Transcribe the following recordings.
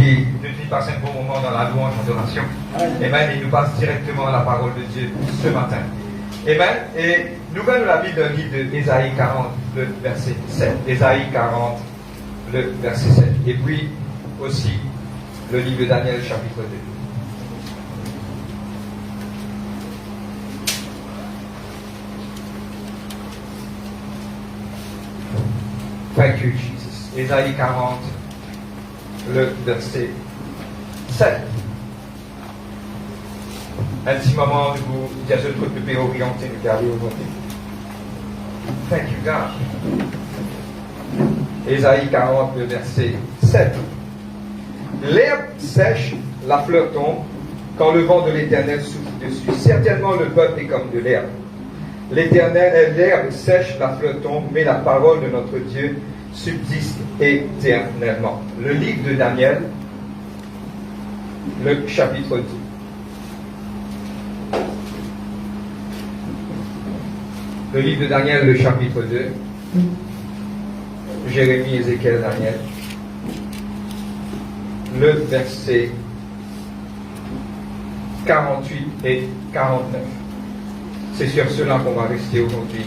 qui ne vit pas un bon moment dans la louange en adoration. Amen. Il nous passe directement à la parole de Dieu ce matin. Amen. Et nous venons la Bible d'un livre d'Ésaïe 40, le verset 7. Ésaïe 40, le verset 7. Et puis aussi le livre de Daniel, chapitre 2. Thank you, Jesus. Ésaïe 40, le verset 7. Un petit moment, nous vous disons que nous pouvons orienter, nous garder aujourd'hui. Thank you, God. Ésaïe 40, le verset 7. L'herbe sèche, la fleur tombe, quand le vent de l'Éternel souffle dessus. Certainement, le peuple est comme de l'herbe. L'herbe sèche, la fleur tombe, mais la parole de notre Dieu subsiste éternellement. Le livre de Daniel, le chapitre 2. Le livre de Daniel, le chapitre 2. Jérémie, Ézéchiel, Daniel. Le verset 48 et 49. C'est sur cela qu'on va rester aujourd'hui.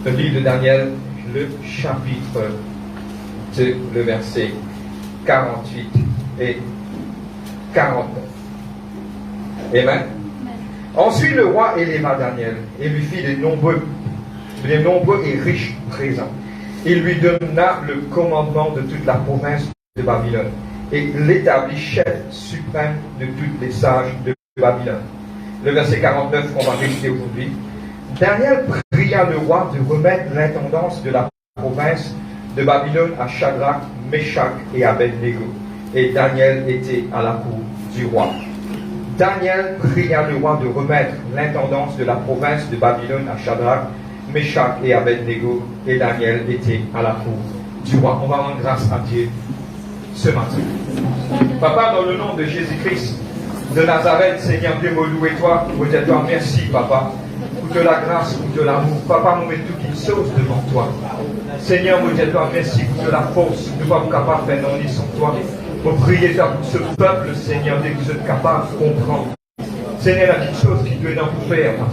Le livre de Daniel, le chapitre 2, le verset 48 et 49. Amen. Ensuite, le roi éleva Daniel et lui fit de nombreux et riches présents. Il lui donna le commandement de toute la province de Babylone et l'établit chef suprême de tous les sages de Babylone. Le verset 49 qu'on va rester aujourd'hui. Daniel pria le roi de remettre l'intendance de la province de Babylone à Shadrach, Meshach et Abednego. Et Daniel était à la cour du roi. Daniel pria le roi de remettre l'intendance de la province de Babylone à Shadrach, Meshach et Abednego. Et Daniel était à la cour du roi. On va rendre grâce à Dieu ce matin. Papa, dans le nom de Jésus-Christ de Nazareth, Seigneur Dieu, me loue toi, me dis toi merci, Papa, pour de la grâce, pour de l'amour. Papa, nous mettons tout qui sauce devant toi. Seigneur, me dis toi merci pour de la force. Nous ne sommes pas capables de faire non sans toi. Pour prier pour ce peuple, Seigneur Dieu, qui sont capables de comprendre. Seigneur, il y a quelque chose qui doit nous faire, Papa.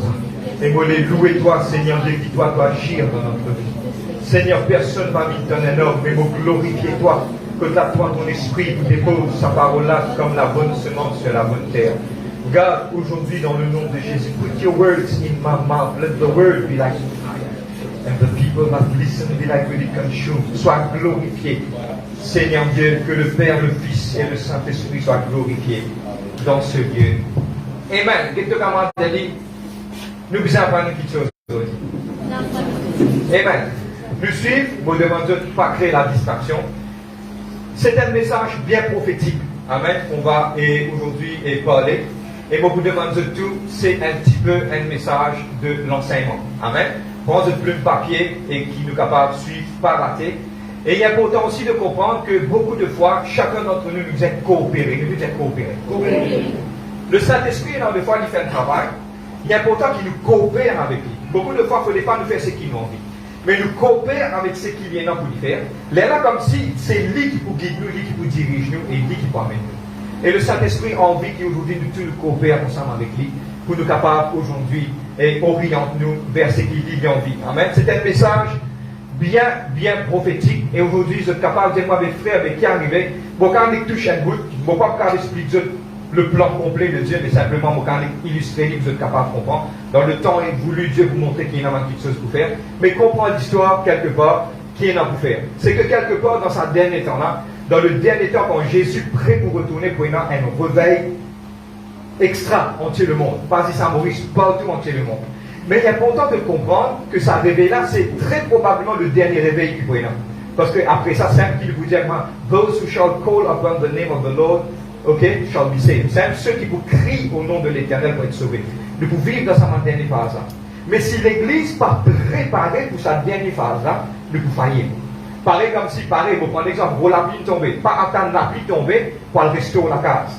Et moi, les louer toi, Seigneur Dieu, qui doit agir dans notre vie. Seigneur, personne ne va vite dans un homme, mais moi, glorifier toi. Que toi, ton esprit vous dépose sa parole-là comme la bonne semence sur la bonne terre. God, aujourd'hui, dans le nom de Jésus, put your words in my mouth. Let the word be like fire. And the people that listen be like really consumed. Sois glorifié. Seigneur Dieu, que le Père, le Fils et le Saint-Esprit soient glorifiés dans ce lieu. Amen. Nous vous apprenons quelque chose aujourd'hui. Amen. Nous suivons, vous demandons de ne pas créer la distraction. C'est un message bien prophétique. Amen. On va aujourd'hui parler. Et moi, vous demande de tout, c'est un petit peu un message de l'enseignement. Amen. Prends une plume papier et qui nous est capable de suivre, pas rater. Et il est important aussi de comprendre que beaucoup de fois, chacun d'entre nous nous est coopéré. Nous êtes coopérés. Le Saint-Esprit, dans des fois, il fait un travail. Il est important qu'il nous coopère avec lui. Beaucoup de fois, il ne faut pas nous faire ce qu'il nous envie. Mais nous coopère avec ce qu'il vient pour nous faire. Là, comme si c'est lui qui nous guide nous, lui qui nous dirige nous et lui qui nous amène nous. Et le Saint-Esprit a envie qu'aujourd'hui nous tous nous coopère ensemble avec lui pour nous capables aujourd'hui et orienter nous vers ce qu'il dit en vie. Amen. C'est un message bien prophétique. Et aujourd'hui, je suis capable de dire, moi, mes frères, mais qui arrivait, bon, quand on touche un bout, je ne peux pas expliquer le plan complet de Dieu, mais simplement, quand on illustrer, vous êtes capable de comprendre. Dans le temps, il a voulu Dieu vous montrer qu'il y a quelque chose pour faire, mais comprendre l'histoire quelque part, qu'il y en a pour faire. C'est que quelque part, dans ce dernier temps-là, dans le dernier temps, quand Jésus prêt pour retourner pour un réveil extra entier le monde, pas ici à Maurice, partout entier le monde. Mais il est important de comprendre que ça réveil-là, c'est très probablement le dernier réveil qui pourrait là. Parce qu'après ça, c'est un qui vous dit, those who shall call upon the name of the Lord, okay, shall be saved. C'est ceux qui vous crient au nom de l'Éternel pour être sauvés. De vous vivre dans sa dernière phase-là. Mais si l'Église n'est pas préparée pour sa dernière phase-là, de vous faillir. Pareil comme si, pareil, vous prenez l'exemple, vous la pluie tomber, pas attendre la pluie tomber pour aller rester la case.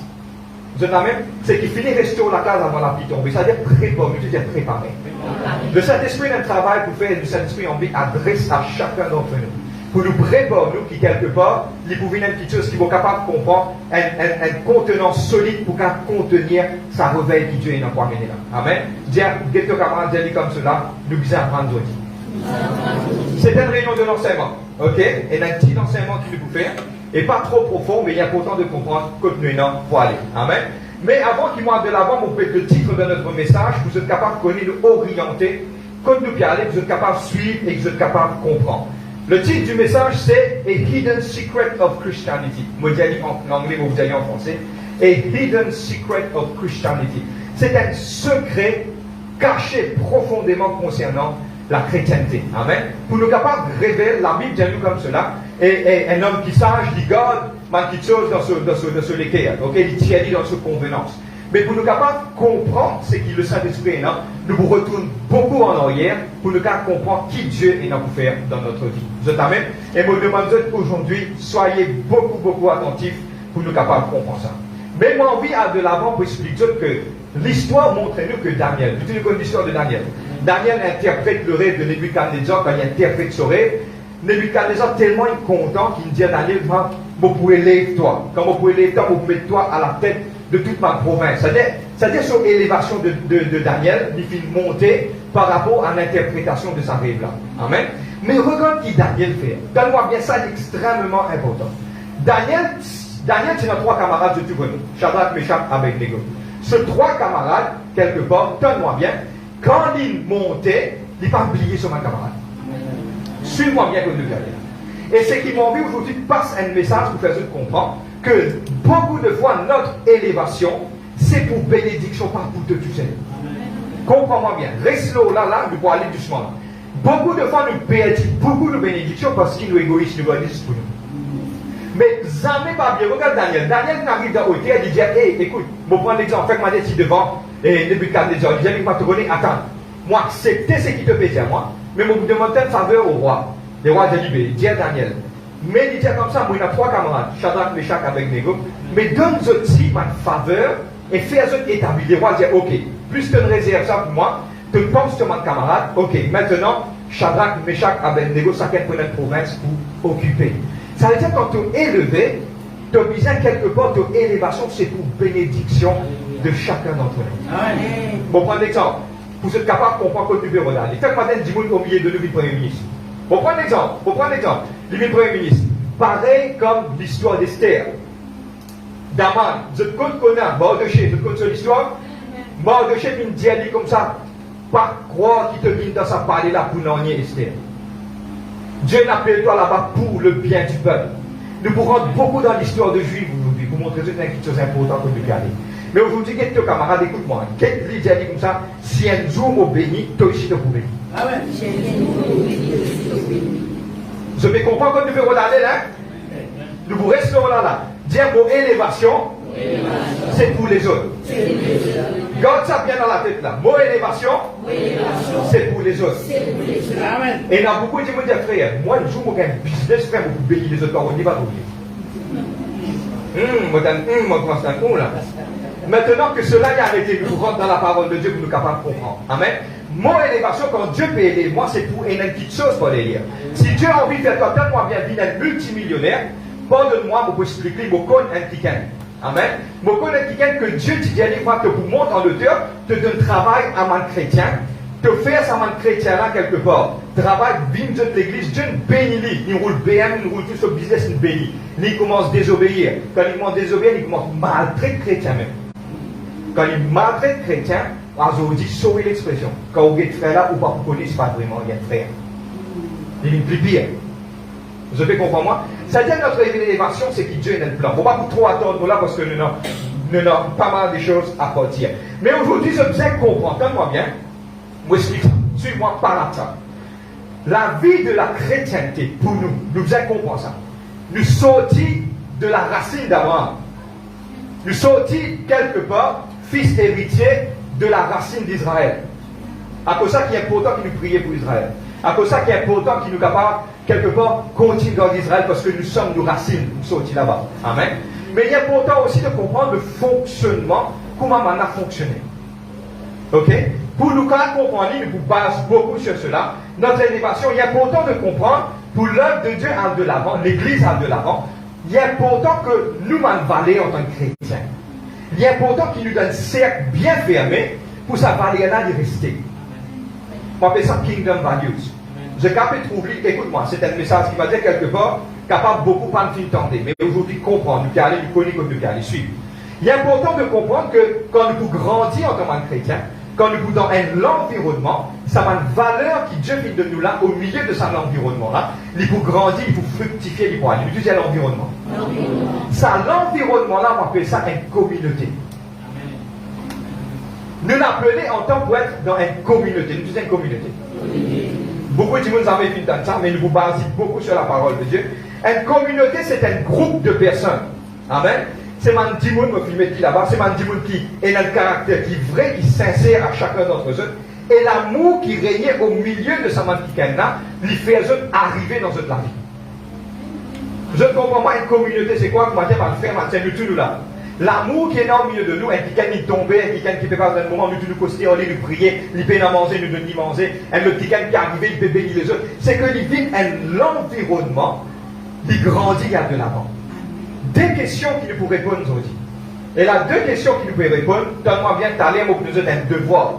Vous êtes même, c'est qu'il finit rester la case avant la pluie tomber. Ça veut dire préparé. Le Saint-Esprit a un travail pour faire, le Saint-Esprit a envie adresse à chacun d'entre nous. pour nous préparer, nous, qui quelque part, il pouvait une petite chose qui va capable de comprendre un contenant solide pour contenir sa réveil qui Dieu est dans quoi mener là. Amen. Dire, quelques camarades, dire comme cela, nous bisons apprendre aujourd'hui. C'est une réunion de l'enseignement. Ok? Et un petit enseignement qui nous faire, et pas trop profond, mais il est important de comprendre que nous sommes pour aller. Amen. Mais avant qu'il m'aille de l'avant, vous pouvez le titre de notre message, vous êtes capable de connaître, de orienter, quand nous aller, vous êtes capable de suivre et vous êtes capable de comprendre. Le titre du message, c'est A Hidden Secret of Christianity. Moi, je dis en anglais, vous allez en français. A Hidden Secret of Christianity. C'est un secret caché profondément concernant la chrétienté. Amen. Pour nous capables de révéler, la Bible dit nous comme cela. Et un homme qui sage, il garde quelque chose dans ce l'équerre. Ok, il tient dans ce convenance. Mais pour nous capables de comprendre ce qui le Saint-Esprit est là, nous vous retournons beaucoup en arrière pour nous capables de comprendre qui Dieu est là pour faire dans notre vie. Vous êtes amen. Et je me demande aujourd'hui, soyez beaucoup attentifs pour nous capables de comprendre ça. Mais moi, envie de l'avant pour expliquer que l'histoire montre-nous que Daniel, vous connaissez l'histoire de Daniel. Daniel interprète le rêve de Nebuchadnezzar quand il interprète ce rêve. Nebuchadnezzar tellement content qu'il dit à Daniel, vous pouvez lève-toi. Quand vous pouvez lève-toi, vous mettez toi à la tête de toute ma province. C'est-à-dire sur l'élévation de Daniel, il fait monter par rapport à l'interprétation de sa rêve-là. Amen. Mais regarde qui Daniel fait. Donne-moi bien ça, c'est extrêmement important. Daniel c'est nos trois camarades de tout bonheur. Shadrach, Meshach, Abednego. Ces trois camarades, quelque part, donne-moi bien, quand il montait, il n'a pas oublié sur ma camarade. Suis-moi bien comme nous allons. Et ce qui m'a envie aujourd'hui passe un message pour faire ce comprendre que beaucoup de fois notre élévation, c'est pour bénédiction, pas pour te tuer. Comprends-moi bien. Reste là, nous pouvons aller doucement là. Beaucoup de fois, nous perdons beaucoup de bénédictions parce qu'ils nous égoïstes, nous disent pour nous. Mais jamais pas bien. Regarde Daniel. Daniel n'arrive dans l'hôtel, il dit, hey, écoute, je vais prendre l'exemple, fais-moi des petits devant, et Nebuchadnezzar, il dit, je vais te donner, attends, moi, accepter ce qui te plaît à moi, mais je me demande une faveur au roi. Le roi dit, dis à Daniel. Mais il dit comme ça, moi, il y a trois camarades, Shadrach, Meshach, Abednego, mais donne-eux aussi ma faveur et fais-eux établir. Le roi dit, ok, plus tu ne réserves ça pour moi, tu penses sur mon camarade, ok, maintenant, Shadrach, Meshach, Abednego, chacun prend une province pour occuper. Ça veut dire quand tu es élevé, tu as besoin quelque part de élévation, c'est pour bénédiction de chacun d'entre nous. Bon, prendre l'exemple. Vous êtes capable de comprendre que tu veux regarder. Faites maintenant 10 000 au milieu de le Premier ministre. Bon, prendre l'exemple. Le Premier ministre. Pareil comme l'histoire d'Esther. Daman, vous êtes connaissez Mardochée, vous connaissez l'histoire? Mardochée, il dit comme ça, pas croire qu'il te vient dans sa parole là pour n'en Esther. Dieu n'appelle toi là-bas pour le bien du peuple. Nous pourrons rentrer beaucoup dans l'histoire de Juifs aujourd'hui pour montrer quelque chose d'important que nous regardons. Mais aujourd'hui, quelques camarades, écoute-moi, quelques dit comme ça, si un jour m'a béni, toi aussi tu peux bénir. Amen. Je me comprends quand nous veux regarder là. Nous vous restons là. Dire vos élévations, c'est pour les autres. Garde ça bien dans la tête là. Mon élévation, c'est pour les autres. Amen. Et il y a beaucoup de gens qui disent, frère, moi, le jour où j'ai un business, frère, vous bénir les autres, on n'y va pas oublier. Moi, commence un coup là. Maintenant que cela est arrêté, nous rentrons dans la parole de Dieu pour nous capables de comprendre. Amen. Mon élévation, quand Dieu peut aider, moi, c'est pour une petite chose pour les lire. Si Dieu a envie de faire toi, tellement bien vivre un multimillionnaire, pardonne-moi, je peux expliquer, je connais un petit. Amen. Je connais un petit que Dieu dit dernière fois que pour monter en hauteur, te donne travail à mon chrétien, te faire ça mon chrétien là quelque part. Travail, vine de l'église, Dieu bénit lui. Il roule BM, il roule tout ce business, il bénit. Il commence à désobéir. Quand il commence à désobéir, il commence à maltraiter chrétien même. Quand il maltraite chrétien, on dit sauver l'expression. Quand vous êtes frère là, ou pas vous connaissez pas vraiment, il y a frère. Il est plus pire. Vous avez compris moi? C'est-à-dire notre élévation, c'est que Dieu est dans le plan. On ne va pas trop attendre là parce que nous avons pas mal de choses à partir. Mais aujourd'hui, je vous ai comprendre. Entendez-moi bien. Je vous explique ça. Suis-moi par là ça. La vie de la chrétienté, pour nous, nous avons compris ça. Nous sortis de la racine d'Abraham. Nous sortis quelque part, fils héritier de la racine d'Israël. À cause ça qui est important que nous prions pour Israël. À cause ça qui est important que nous capables quelque part continuer dans Israël parce que nous sommes nos racines, nous sortis là-bas. Amen. Mais il est important aussi de comprendre le fonctionnement, comment on a fonctionné. Ok? Pour nous comprendre, nous basons beaucoup sur cela. Notre élévation, il est important de comprendre pour l'œuvre de Dieu en de l'avant, l'Église en de l'avant, il est important que nous m'en valons en tant que chrétiens. Il est important qu'il nous donne un cercle bien fermé pour sa valeur-là de rester. On appelle ça Kingdom Values. Je capte trouver, écoute-moi, c'est un message qui m'a dit quelque part, capable beaucoup pas de tenter, mais aujourd'hui comprendre, nous aller, nous connaître, nous aller suivre. Il est important de comprendre que quand nous grandissons en tant que chrétiens, quand nous dans l'environnement, ça a une valeur qui Dieu vient de nous là, au milieu de cet environnement-là, il faut grandir, il faut fructifier, il faut aller. Nous disons l'environnement. Ça, l'environnement-là, on appelle ça une communauté. Nous l'appelons en tant qu'être dans une communauté. Nous disons une communauté. Beaucoup de gens ont fait dans ça, mais nous vous basons beaucoup sur la parole de Dieu. Une communauté, c'est un groupe de personnes. Amen. C'est mon dimoun qui met là-bas, c'est mon dimoun qui est dans le caractère qui est vrai, qui s'insère à chacun d'entre eux. Et l'amour qui régnait au milieu de sa mantiquenne-là, lui fait arriver dans notre vie. Je ne comprends pas une communauté, c'est quoi? Comment dire, frère, nous tous nous là. L'amour qui est là au milieu de nous, un petit qui tombe, un petit qui peut pas dans le moment, nous tous nous coster, on lui prier, il peut manger, nous donner manger, un petit qui est arrivé, il peut bénir les autres. C'est que il vit l'environnement, il grandit à de l'avant. Deux questions qui nous pourraient répondre aujourd'hui. Et là, deux questions qui nous pourraient répondre, donne-moi bien t'aller, moi, nous avons un devoir.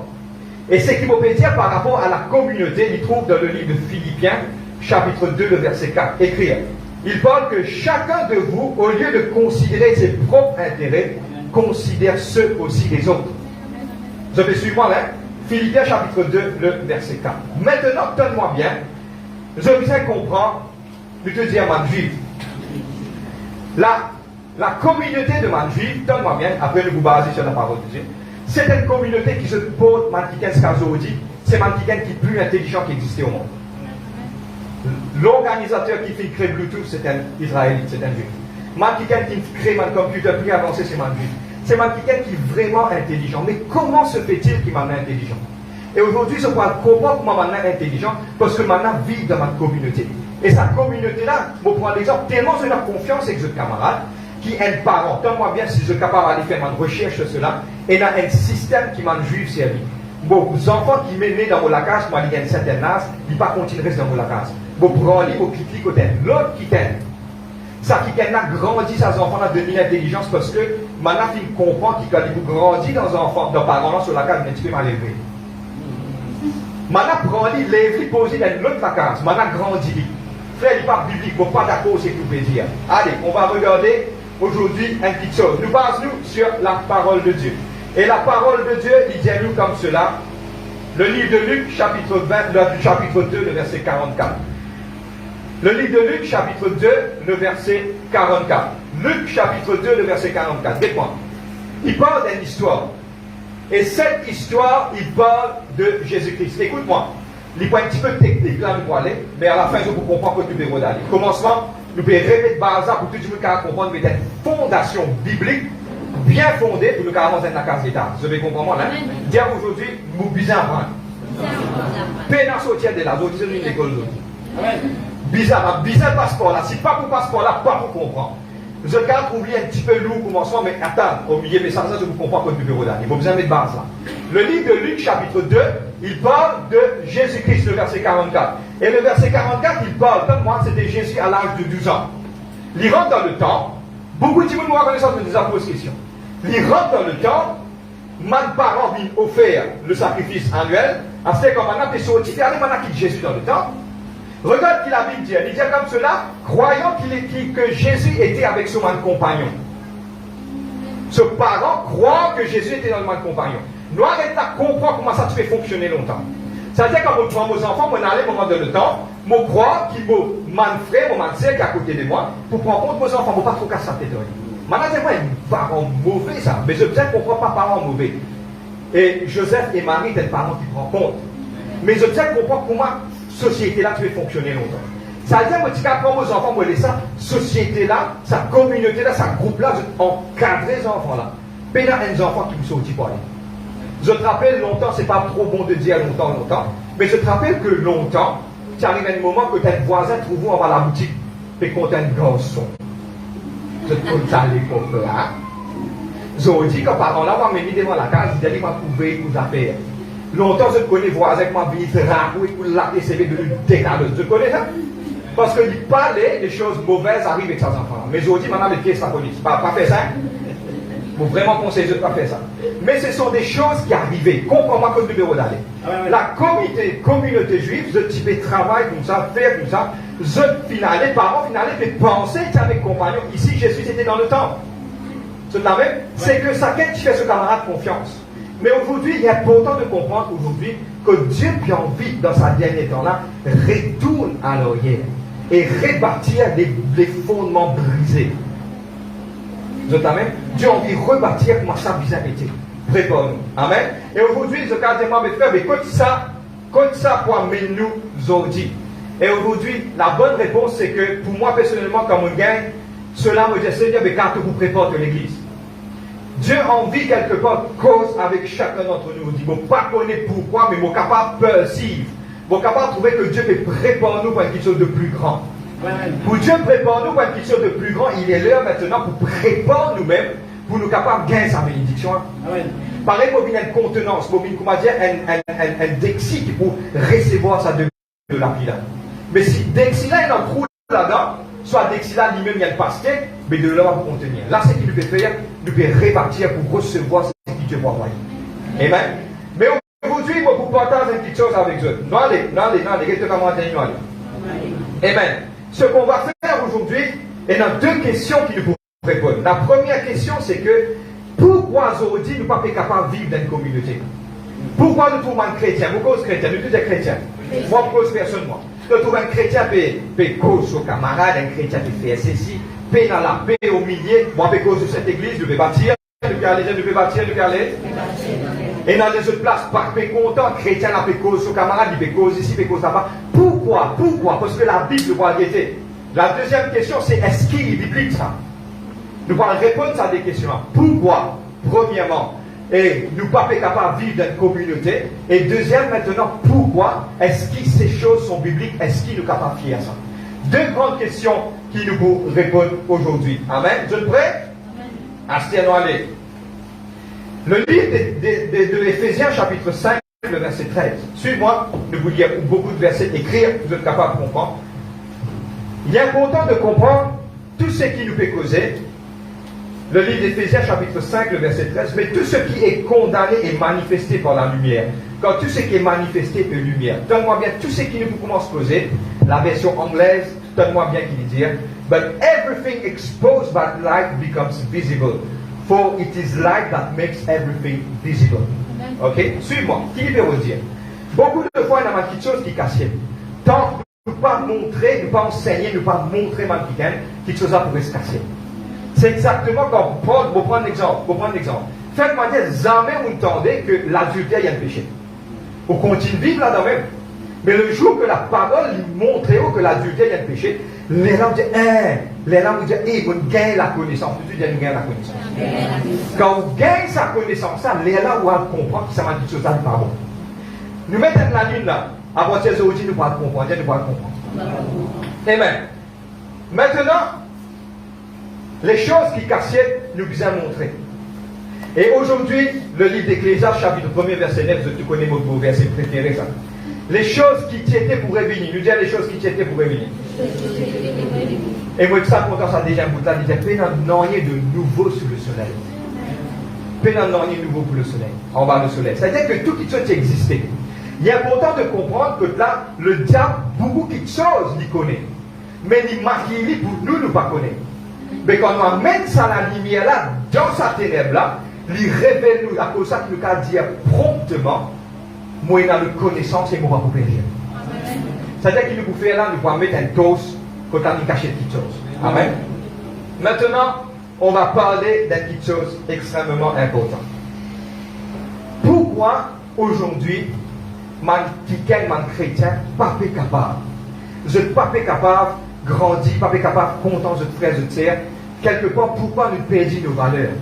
Et c'est ce qu'il peut dire par rapport à la communauté, il trouve dans le livre de Philippiens, chapitre 2, le verset 4, écrire. Il parle que chacun de vous, au lieu de considérer ses propres intérêts, considère ceux aussi des autres. Vous avez suivi moi, hein? Philippiens, chapitre 2, le verset 4. Maintenant, donne-moi bien, je viens comprendre, je te dis à ma juive. La communauté de man juif, donne-moi bien, après nous vous basez sur la parole de Dieu, c'est une communauté qui se porte mantiquin Skazoudi, c'est mantiquin qui est plus intelligent qui existe au monde. L'organisateur qui fait créer Bluetooth, c'est un Israélite, c'est un juif. Mantiquin qui crée un computer plus avancé, c'est man juif. C'est mantiquin qui est vraiment intelligent. Mais comment se fait-il qu'il m'en est intelligent? Et aujourd'hui, je crois comprendre comment m'en est intelligent, parce que maintenant vit dans ma communauté. Et sa communauté-là, pour prendre l'exemple, tellement je n'ai confiance avec ce camarade, qui est un parent. Donne-moi bien si je suis capable d'aller faire ma recherche sur cela. Et il y a un système qui m'a juif servi. Bon, les enfants qui sont nés dans mon lacage, moi, il y a un certain âge, ils ne pas continuer dans mon lacage. Bon, prends les au clic côté. L'autre qui t'aime. Ça qui a grandi, ces enfants-là, de l'intelligence, parce que maintenant, ils comprennent qu'ils grandissent dans les enfants, dans les parents-là, sur la case, mais tu peux mal élever. Maintenant, prends-les, lève-les, posez dans l'autre lacage. Maintenant, grandis. Frère, il n'est pas biblique, bon, pas d'accord, c'est ce que vous pouvez dire. Allez, on va regarder aujourd'hui un petit chose. Nous basons-nous sur la parole de Dieu. Et la parole de Dieu, il dit à nous comme cela. Le livre de Luc, chapitre 20, chapitre 2, le verset 44. Le livre de Luc, chapitre 2, le verset 44. Luc, chapitre 2, le verset 44. Dites-moi. Il parle d'une histoire. Et cette histoire, il parle de Jésus-Christ. Écoute-moi. Il est un petit peu technique, là, nous pouvons aller, mais à la fin, je vous comprends que tu peux aller. Commencement, nous pouvons répéter Baza pour tout le monde comprendre que c'est une fondation biblique bien fondée pour nous avancer dans la case d'État. Vous avez compris, là? Dire aujourd'hui, nous bizarre apprendre. Peine à sortir de là, vous dites une école aujourd'hui. Bizarre passeport là. Si pas pour passeport là, pas pour comprendre. Je garde trouver un petit peu lourd commencement, mais attends, au milieu de ça, je vous comprends que tu peux aller. Il faut besoin de base là. Le livre de Luc, chapitre 2, il parle de Jésus-Christ, le verset 44. Et le verset 44, il parle, comme moi, c'était Jésus à l'âge de 12 ans. Il rentre dans le temps, beaucoup de gens nous reconnaissent de nous a posé question. Il rentre dans le temps, mes parents viennent offrir le sacrifice annuel, à ce qu'on a fait sortir, il y a Jésus dans le temps. Regarde qu'il a Bible dit, il dit comme cela, croyant que Jésus était avec son compagnon. Ce parent croit que Jésus était dans le compagnon. Nous arrêtons à comprendre comment ça te fait fonctionner longtemps. C'est-à-dire quand je prends mes enfants, je allais moment de le temps, je crois qu'il m'a mon frère, mon sœur qui est à côté de moi, pour prendre compte de mes enfants, je ne pas trop casser sa tête. Maintenant, c'est moi un parent mauvais, ça. Mais je ne comprends pas parent mauvais. Et Joseph et Marie, c'est un parent qui prend compte. Mais je comprends comment société-là tu veux fonctionner longtemps. Ça veut dire que tu apprends aux enfants, moi, ça, société-là, sa communauté-là, sa groupe-là, encadrer les enfants-là. Puis il y a des enfants qui me sortent pas. Je te rappelle longtemps, c'est pas trop bon de dire longtemps, mais je te rappelle que longtemps, tu arrives à un moment que tes voisins trouvent en bas la boutique, et qu'on a un garçon. Je te compte ça à l'époque là. Je dis que par là, on m'a mis devant la case, il dit, m'a trouvé pour affaires. Longtemps, je connais voisin qui m'a dit, rapoué pour la CV de décalage. Je connais ça? Parce que il parlait des choses mauvaises arrivent avec ses enfants. Mais aujourd'hui, maintenant, les pieds, ça police. Pas faire ça. Il faut vraiment conseiller de ne pas faire ça. Mais ce sont des choses qui arrivaient. Comprends-moi que le numéro d'aller. La communauté juive, ce type de travail comme ça, faire comme ça, les parents finales, fait penser qu'il y avait compagnons. Ici, Jésus était dans le temple. C'est que chacun qui fait ce camarade confiance. Mais aujourd'hui, il est important de comprendre aujourd'hui que Dieu qui a envie, dans sa dernière temps-là, retourne à l'arrière et rebâtir les fondements brisés. Dieu a envie de rebâtir comment ça a bien été. Prépare-nous. Amen. Et aujourd'hui, je dis moi, mes frères, mais comme ça pour amener nous aujourd'hui. Et aujourd'hui, la bonne réponse, c'est que pour moi, personnellement, comme on gagne, cela me dit, Seigneur, mais quand vous préparez de l'église. Dieu a envie quelque part cause avec chacun d'entre nous. Il ne faut pas connaître pourquoi, mais il est capable de percevoir. Il est capable de trouver que Dieu peut préparer nous pour quelque chose de plus grand. Pour Dieu prépare nous pour quelque chose de plus grand, il est l'heure maintenant pour préparer nous-mêmes, pour nous capables de gagner sa bénédiction. Pareil, pour une contenance, pour une, comment dire, un dexi pour recevoir sa de la vie là. Mais si dexi là, il y a un trou là-dedans, soit dexi là lui-même, il y a le pasteur, mais de là, va contenir. Là, c'est ce qu'il nous peut faire, nous peut répartir pour recevoir ce que Dieu va envoyer. Amen. Mais aujourd'hui, il faut vous partager une petite chose avec eux. Non, allez, Amen. Ce qu'on va faire aujourd'hui, il y a deux questions qui nous répondent. La première question, c'est que pourquoi aujourd'hui nous ne sommes pas capables de vivre dans une communauté? Pourquoi nous trouvons un chrétien? Vous cause chrétien, nous tous des chrétiens. Moi, je cause personne, moi. Nous trouvons un chrétien qui cause aux camarades, un chrétien qui fait ceci, paix dans la paix au milieu. Moi, je cause de cette église, nous devons bâtir, nous devons bâtir, nous devons aller. Et dans les autres places, pas content, chrétien a fait cause aux camarades, il fait cause ici, il fait cause là-bas. Pourquoi? Parce que la Bible va guetter. La deuxième question, c'est est-ce qu'il est biblique ça? Nous allons répondre à des questions. Pourquoi? Premièrement, et nous ne sommes pas capables de vivre dans une communauté. Et deuxième, maintenant, pourquoi est-ce que ces choses sont bibliques? Est-ce qu'il nous capables de faire ça? Deux grandes questions qui nous répondent aujourd'hui. Amen. Vous êtes prêts? Astien, allez. Le livre de Éphésiens, chapitre 5, le verset 13. Suivez-moi, nous vous lire beaucoup de versets écrits, vous êtes capables de comprendre. Il est important de comprendre tout ce qui nous fait causer. Le livre d'Éphésiens, chapitre 5, le verset 13. Mais tout ce qui est condamné est manifesté par la lumière. Quand tout ce qui est manifesté est lumière. Donne-moi bien tout ce qui nous commence à causer. La version anglaise, donne-moi bien qui dit dire. But everything exposed by light becomes visible. For it is light that makes everything visible. Ok? Suis-moi. Qui veut vous dire? Beaucoup de fois, il y a quelque chose qui casse. Tant que nous ne pas montrer, nous ne pas enseigner, nous ne pas montrer quelque chose pourrait se casser. C'est exactement comme Paul, pour prendre l'exemple. Faites-moi dire, jamais vous entendez que l'adultère y a un péché. Vous continuez de vivre là-dedans même. Mais le jour que la parole lui montre que l'adultère y a un péché, les gens vous disent, vous gagnez la connaissance. Vous dites, vous gagnez la connaissance. Quand vous gagnez sa connaissance, les gens vont comprendre que ça m'a dit chose, ça n'est pas bon. Nous mettons la ligne là. À partir d'aujourd'hui, nous pourrons comprendre. Amen. Maintenant, les choses qui cassaient nous bien montrées. Et aujourd'hui, le livre d'Ecclésiaste, chapitre 1er, verset 9, tu connais mon verset préféré, ça. Les choses qui t'étaient pour revenir. Nous disons les choses qui t'étaient pour revenir. Et moi, ça, pourtant, ça déjà un bout de là, il disait, pénal non rien de nouveau sous le soleil. Pénal non rien de nouveau pour le soleil, en bas du soleil. C'est-à-dire que tout quelque chose qui existait. Il est important de comprendre que là, le diable, beaucoup de choses, il connaît. Mais il marque pour nous, nous pas connaît. Mais quand on amène ça à la lumière là, dans sa ténèbre là, il révèle nous, à cause de ça qu'il nous a dit promptement, moi, il a une connaissance et moi, je vais vous périr. C'est-à-dire qu'il nous fait là, nous pouvons mettre un dose quand on a caché quelque chose. Amen. Maintenant, on va parler d'une petite chose extrêmement importante. Pourquoi aujourd'hui, man chrétien, pas capable? Je ne suis pas capable de grandir, pas capable de content de frères et de sœurs. Quelque part, pourquoi nous perdons nos valeurs?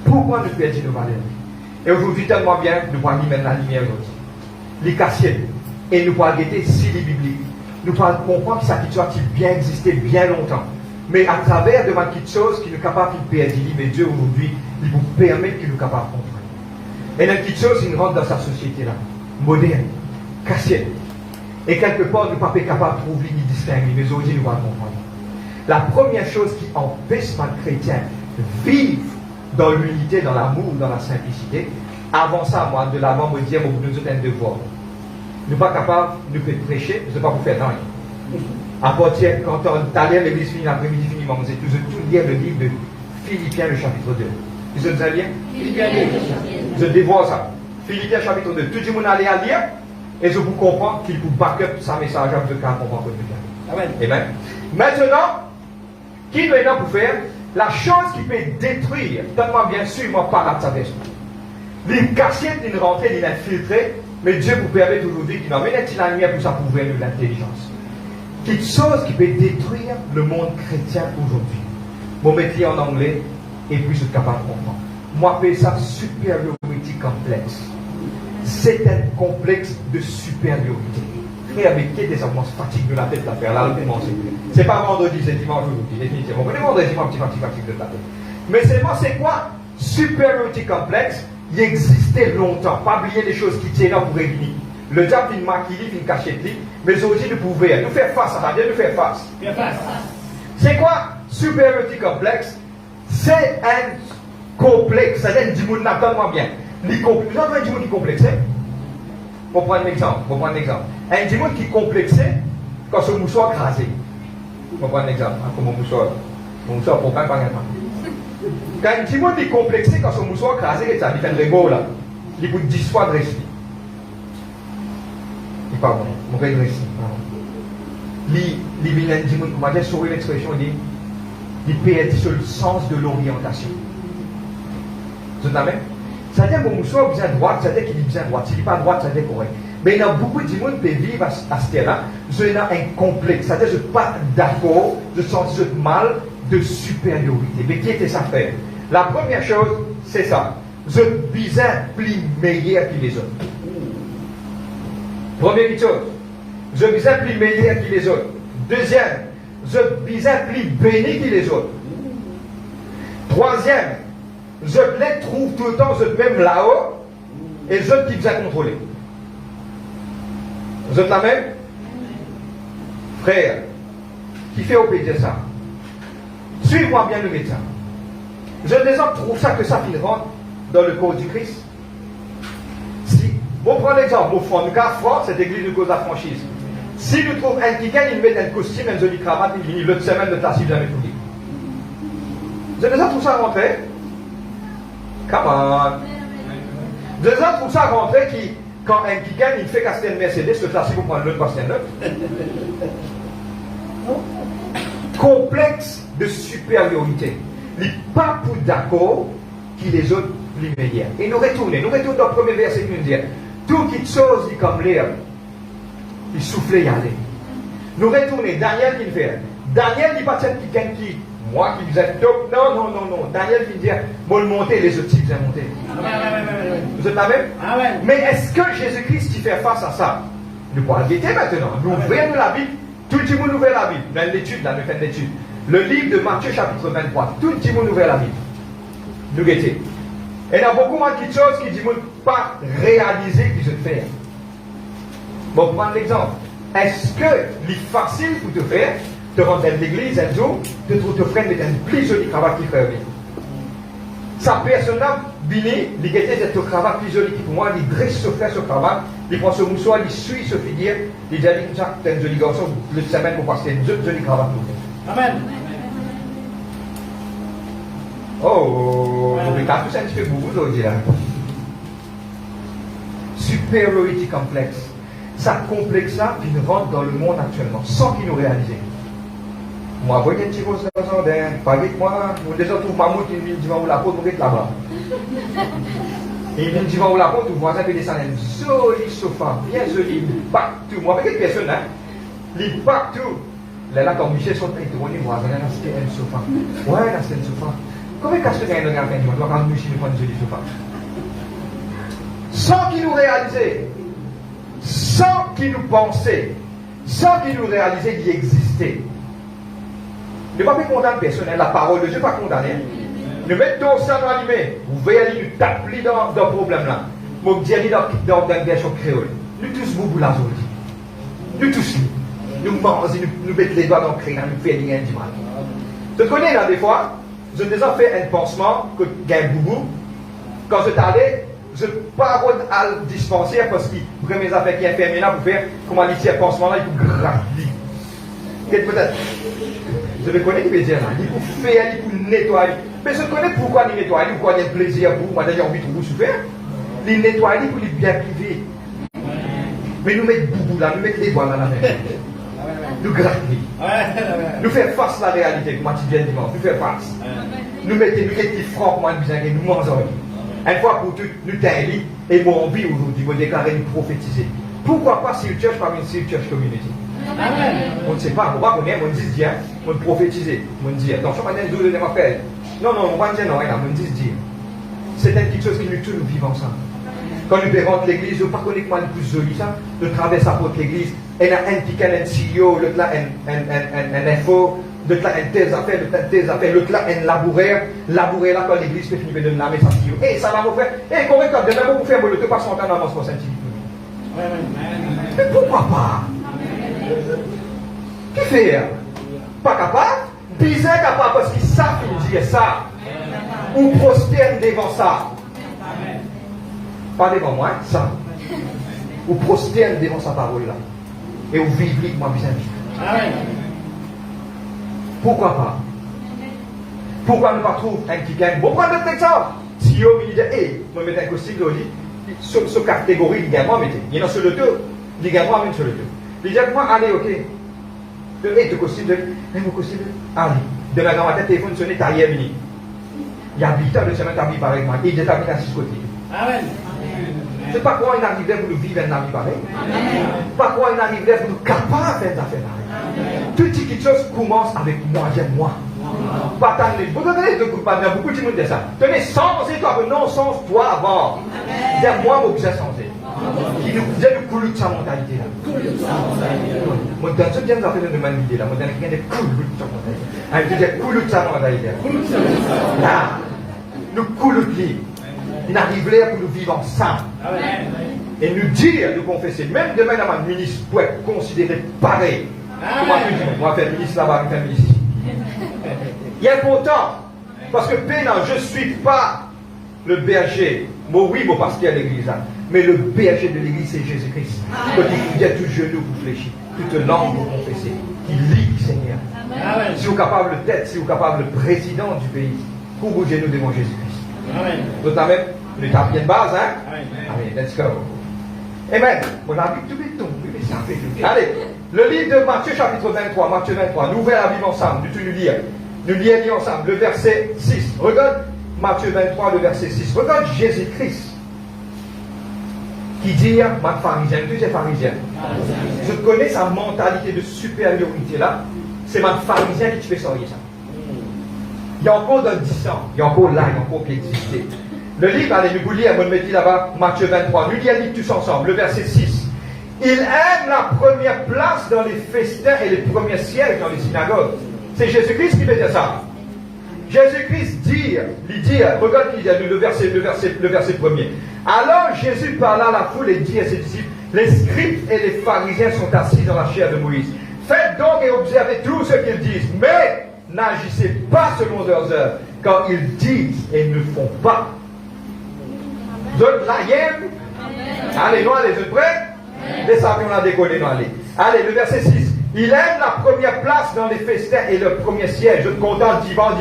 Pourquoi nous perdons nos valeurs? Et aujourd'hui, tellement bien, nous pouvons mettre la lumière aujourd'hui. Les cassiers. Et nous pouvons guetter si les bibliques. Nous pouvons comprendre que ça qui bien existé bien longtemps. Mais à travers de quelque chose qui nous est capable de perdre, mais Dieu aujourd'hui, il vous permet qu'il nous est capable de comprendre. Et dans quelque chose, il rentre dans sa société là, moderne, cassier. Et quelque part, nous ne sommes pas capables de trouver ni distinguer, mais aujourd'hui, nous allons comprendre. La première chose qui empêche mal chrétien de vivre dans l'unité, dans l'amour, dans la simplicité, avant ça, moi, de l'avant, me dire, nous avons un devoir. Nous ne sommes pas capables de prêcher, je ne sais pas vous faire rien. À partir, quand on allait à l'église fini l'après-midi, fini, on faisait tout lire le livre de Philippiens, le chapitre 2. Vous êtes allés lire je dévoile ça. Philippiens, chapitre 2. Tout le monde allait à lire, et je vous comprends qu'il vous back up sa message à vous de comprendre que vous Amen. Amen. Maintenant, qui doit être pour faire la chose qui peut détruire, tellement bien sûr, moi, par la sagesse. Les cassettes, ils rentrent, ils infiltrent, mais Dieu vous permet aujourd'hui qu'il emmène la lumière pour ça pour ouvrir l'intelligence. Quelque chose qui peut détruire le monde chrétien aujourd'hui. Mon métier en anglais, et puis je suis capable de comprendre. Moi, j'appelle ça superiority complexe. C'est un complexe de supériorité. Frère, mais qui est des avances fatigue de la tête la faire là, c'est pas vendredi, c'est dimanche aujourd'hui, définitivement. Vous vendredi, un petit fatigue de la tête. Mais c'est quoi? Superiority complexe, il existait longtemps. Pas oublier les choses qui tiennent là pour réunir. Le diable vient maquiller, vient cacher, mais aujourd'hui nous pouvons nous faire face à Dieu, nous faire face. C'est quoi? Superiority complexe, c'est un complexe, c'est un dimanche, donne-moi bien. Les complexes, vous avez un dimanche qui est complexé? Pour prendre un exemple. Un dimanche qui est complexé quand ce mouchoir est crasé. Pour prendre un exemple. Comme mon mouchoir pour pas un quand un dimanche est complexé quand ce mouchoir est crasé, il fait un rigole là. Il peut 10 fois de récit. Pardon, mon récit. Il vient un dimanche, on va dire sur l'expression, il perd sur le sens de l'orientation. Vous entendez? C'est-à-dire que mon mouchoir est bien droite, c'est-à-dire qu'il est bien droite. S'il n'est pas droite, c'est-à-dire correct. Mais il y a beaucoup de gens qui vivent à ce terrain, je suis un complexe. C'est-à-dire que je ne suis pas d'accord, je sens mal de supériorité. Mais qui était ça faire? La première chose, c'est ça. Je visais plus meilleur que les autres. Première chose, je visais plus meilleur que les autres. Deuxième, je visais plus béni que les autres. Troisième, je les trouve tout le temps, je même là-haut, et je qui vous a contrôlé. Vous êtes la même? Frère, qui fait obéir ça? Suis-moi bien le médecin. Je les autres trouve ça que ça finit rentre dans le corps du Christ. Si, bon, prends l'exemple, au fond, cette église de cause de la franchise. Si nous trouvons un quelqu'un, il met un costume, une jolie cravate, il finit l'autre semaine de classe, il jamais tout dit. Je les autres trouve ça rentrer. Come on. Je les autres trouve ça rentrer qui, quand un quelqu'un, il fait casser une Mercedes, le classique pour prendre l'autre parce qu'il y a neuf. Complexe de supériorité. Il n'est pas pour d'accord qui les autres les meilleurs. Et nous retournons dans le premier verset qui nous dit toute chose est comme l'air, il soufflait y aller. Nous retournons, Daniel qui le fait. Daniel n'est pas quelqu'un qui, moi qui vous êtes top, non. Daniel qui dit, moi le monter, les autres qui vous monter. Vous êtes la même? Mais est-ce que Jésus-Christ qui fait face à ça? Nous pourrons le guetter maintenant. Nous ouvrons la Bible, tout le monde ouvre la Bible. Dans l'étude, là, nous faisons l'étude. Le livre de Matthieu chapitre 23, tout le monde ouvre la Bible. Nous guettons. Et il y a beaucoup de choses qui disent pas réaliser qu'ils se faire. Bon, prendre l'exemple. Est-ce que c'est facile pour te faire, te rendre dans l'église un jour, de te prendre un plus joli cravate qui fait bien? Sa personne-là, Bini, il guettait cette cravate plus jolie qui pour moi, il dresse ce frère, ce cravate, il prend ce moussoir, il suit ce figure, il dit comme ça, t'es un joli garçon, le semaine pour passer une jolie cravate. Amen. Oh, vous avez tous un petit peu beaucoup aujourd'hui là. Superiority complexe. Ça complexe là qui nous rentre dans le monde actuellement, sans qu'il nous réalise. Moi, vous voyez un petit peu ça, pas avec moi, vous déjà trouvez mammouth qui vient devant la porte, vous êtes là-bas. Il vient devant la porte, vous voyez descendre un joli sofa, bien joli, partout. Moi, avec personne là, il partout. Là, quand Michel sont prêts, on est voisin, là, c'était un sofa. Ouais, là, c'est un sofa. Comment est-ce que tu as un regard on doit rendre Michel prendre un joli sofa. Sans qu'il nous réalise, sans qu'il nous pensait, sans qu'il nous réalisait qu'il existait. Ne pas condamner personne, la parole de Dieu pas condamner. Ne mettez dans ça dans l'animé. Vous voyez aller nous taper dans le problème là. Vous me dites dans la version créole. Nous tous vous la aujourd'hui. Nous tous, nous mangeons, nous mettons les doigts dans le crâne, nous faisons rien du mal. Je connais là des fois, je déjà fait un pansement que j'ai un boubou. Quand je t'allais, je ne pas à le dispensaire parce qu'il prend mes affaires qui est fermé là pour faire comment il tient un pansement là, il peut gratter. Peut-être, je le connais qui veut dire là, il peut faire, il peut nettoyer. Mais je connais pourquoi il nettoie, pourquoi il y a plaisir pour moi, d'ailleurs envie de vous souffrir. Il nettoie pour les bien privés. Mais nous mettons boubou là, nous mettons les doigts dans la main. Nous gratter. Nous faire face à la réalité, comme tu viens dimanche, nous faire face. Nous mettons des petits francs, comme on dit, nous mangeons. Une fois pour toutes, nous t'aillons et mon envie aujourd'hui, vous déclarer, nous prophétiser. Pourquoi pas Seal Church parmi une Seal Church Community? On ne sait pas, on va connaître, on dit bien, on prophétiser, on dit attention, maintenant, je vais vous faire. Non, on va dire non, on dit dire. C'est une petite chose qui nous tue, nous vivons ensemble. Quand nous rentrons l'église, je ne sais pas comment le plus joli ça, nous traversons la porte de l'église, et il y a un qui a un CEO, l'autre là un info, l'autre là un tes affaires, l'autre là un laboureur là quand l'église peut finir de la mettre sa CEO. Et ça va vous faire, et comment de même vous faire, le pas son temps dans mon sentier. Mais pourquoi pas? Qui fait? Pas capable? Bizarre capable parce qu'ils savent dire ça. Ou prospère devant ça. Pas devant moi, ça. Ou prospère devant sa parole là. Et vous vivez moi bien. Pourquoi pas? Pourquoi ne pas trouver un qui gagne? Bon, prendre un exemple. Si vous me dites, hé, je vais mettre un costume de sur catégorie, il gagne moi, mettez. Il y en a sur le deux, il gagne moi, même sur le deux. Il dit, moi, allez, ok. Et de costume de. Et mon costume de. Allez. Demain, dans ma tête, téléphone sonné, t'as hier venu. Il y a 8 heures de semaine, t'as vu pareil, moi. Et il est à 6 côtés. Amen. C'est pas quoi il arriverait pour nous vivre un ami pareil. Pas quoi il arriverait pour nous capables de faire des affaires pareilles. Toute petite chose commence avec moi, j'aime moi. Pas tant de. Vous donnez de beaucoup de monde dit ça. Tenez, sensez toi, non, sens toi avant. J'aime moi, vous besoin changer. Qui nous disait le coulou de sa mentalité là. Moi, dans ce bien de affaires de l'humanité là, moi, dans rien de coulou de sa mentalité. Je dis coulou de sa mentalité là. Là, nous coulou de lui. Il arriverait pour nous vivre ensemble. Et nous dire, nous confesser, même demain dans ma ministre, pour être considéré pareil. Comment tu dis, on va faire ministre là-bas, on va faire ministre ici. Il est important, parce que pénal, je ne suis pas le berger. Moi, oui, mon pasteur à l'église, mais le berger de l'église, c'est Jésus-Christ. Quand il vient tout genou pour fléchir, toute langue pour confesser, il lit le Seigneur. Si vous êtes capable de tête, si vous êtes capable de président du pays, pour vous genou devant Jésus-Christ. Notamment, le tapis de base, hein? Allez, let's go. Amen. On a vu tout le temps. Allez, le livre de Matthieu, chapitre 23, Matthieu 23, nous ouvrons la Bible ensemble, nous lire. Nous lisons ensemble, le verset 6. Regarde Matthieu 23, le verset 6. Regarde Jésus-Christ qui dit, ma pharisien, tu es pharisien. Je connais sa mentalité de supériorité là. C'est ma pharisien qui te fait sortir ça. Il y a encore d'un dissent, il y a encore là, il y a encore qui existe. Le livre, allez, nous vous lire, vous le mettez là-bas, Matthieu 23. Nous lisons tous ensemble, le verset 6. Il aime la première place dans les festins et les premiers sièges dans les synagogues. C'est Jésus-Christ qui faisait ça. Jésus-Christ dit, regarde le verset premier. Alors Jésus parla à la foule et dit à ses disciples, les scribes et les pharisiens sont assis dans la chair de Moïse. Faites donc et observez tout ce qu'ils disent, mais n'agissez pas selon leurs œuvres, car ils disent et ne font pas. Vous êtes là, allez, nous, allez, vous êtes prêts? Les sapiens, on a décollé, nous, allez. Allez, le verset 6. Il aime la première place dans les festins et le premier siège. Je te contente divan.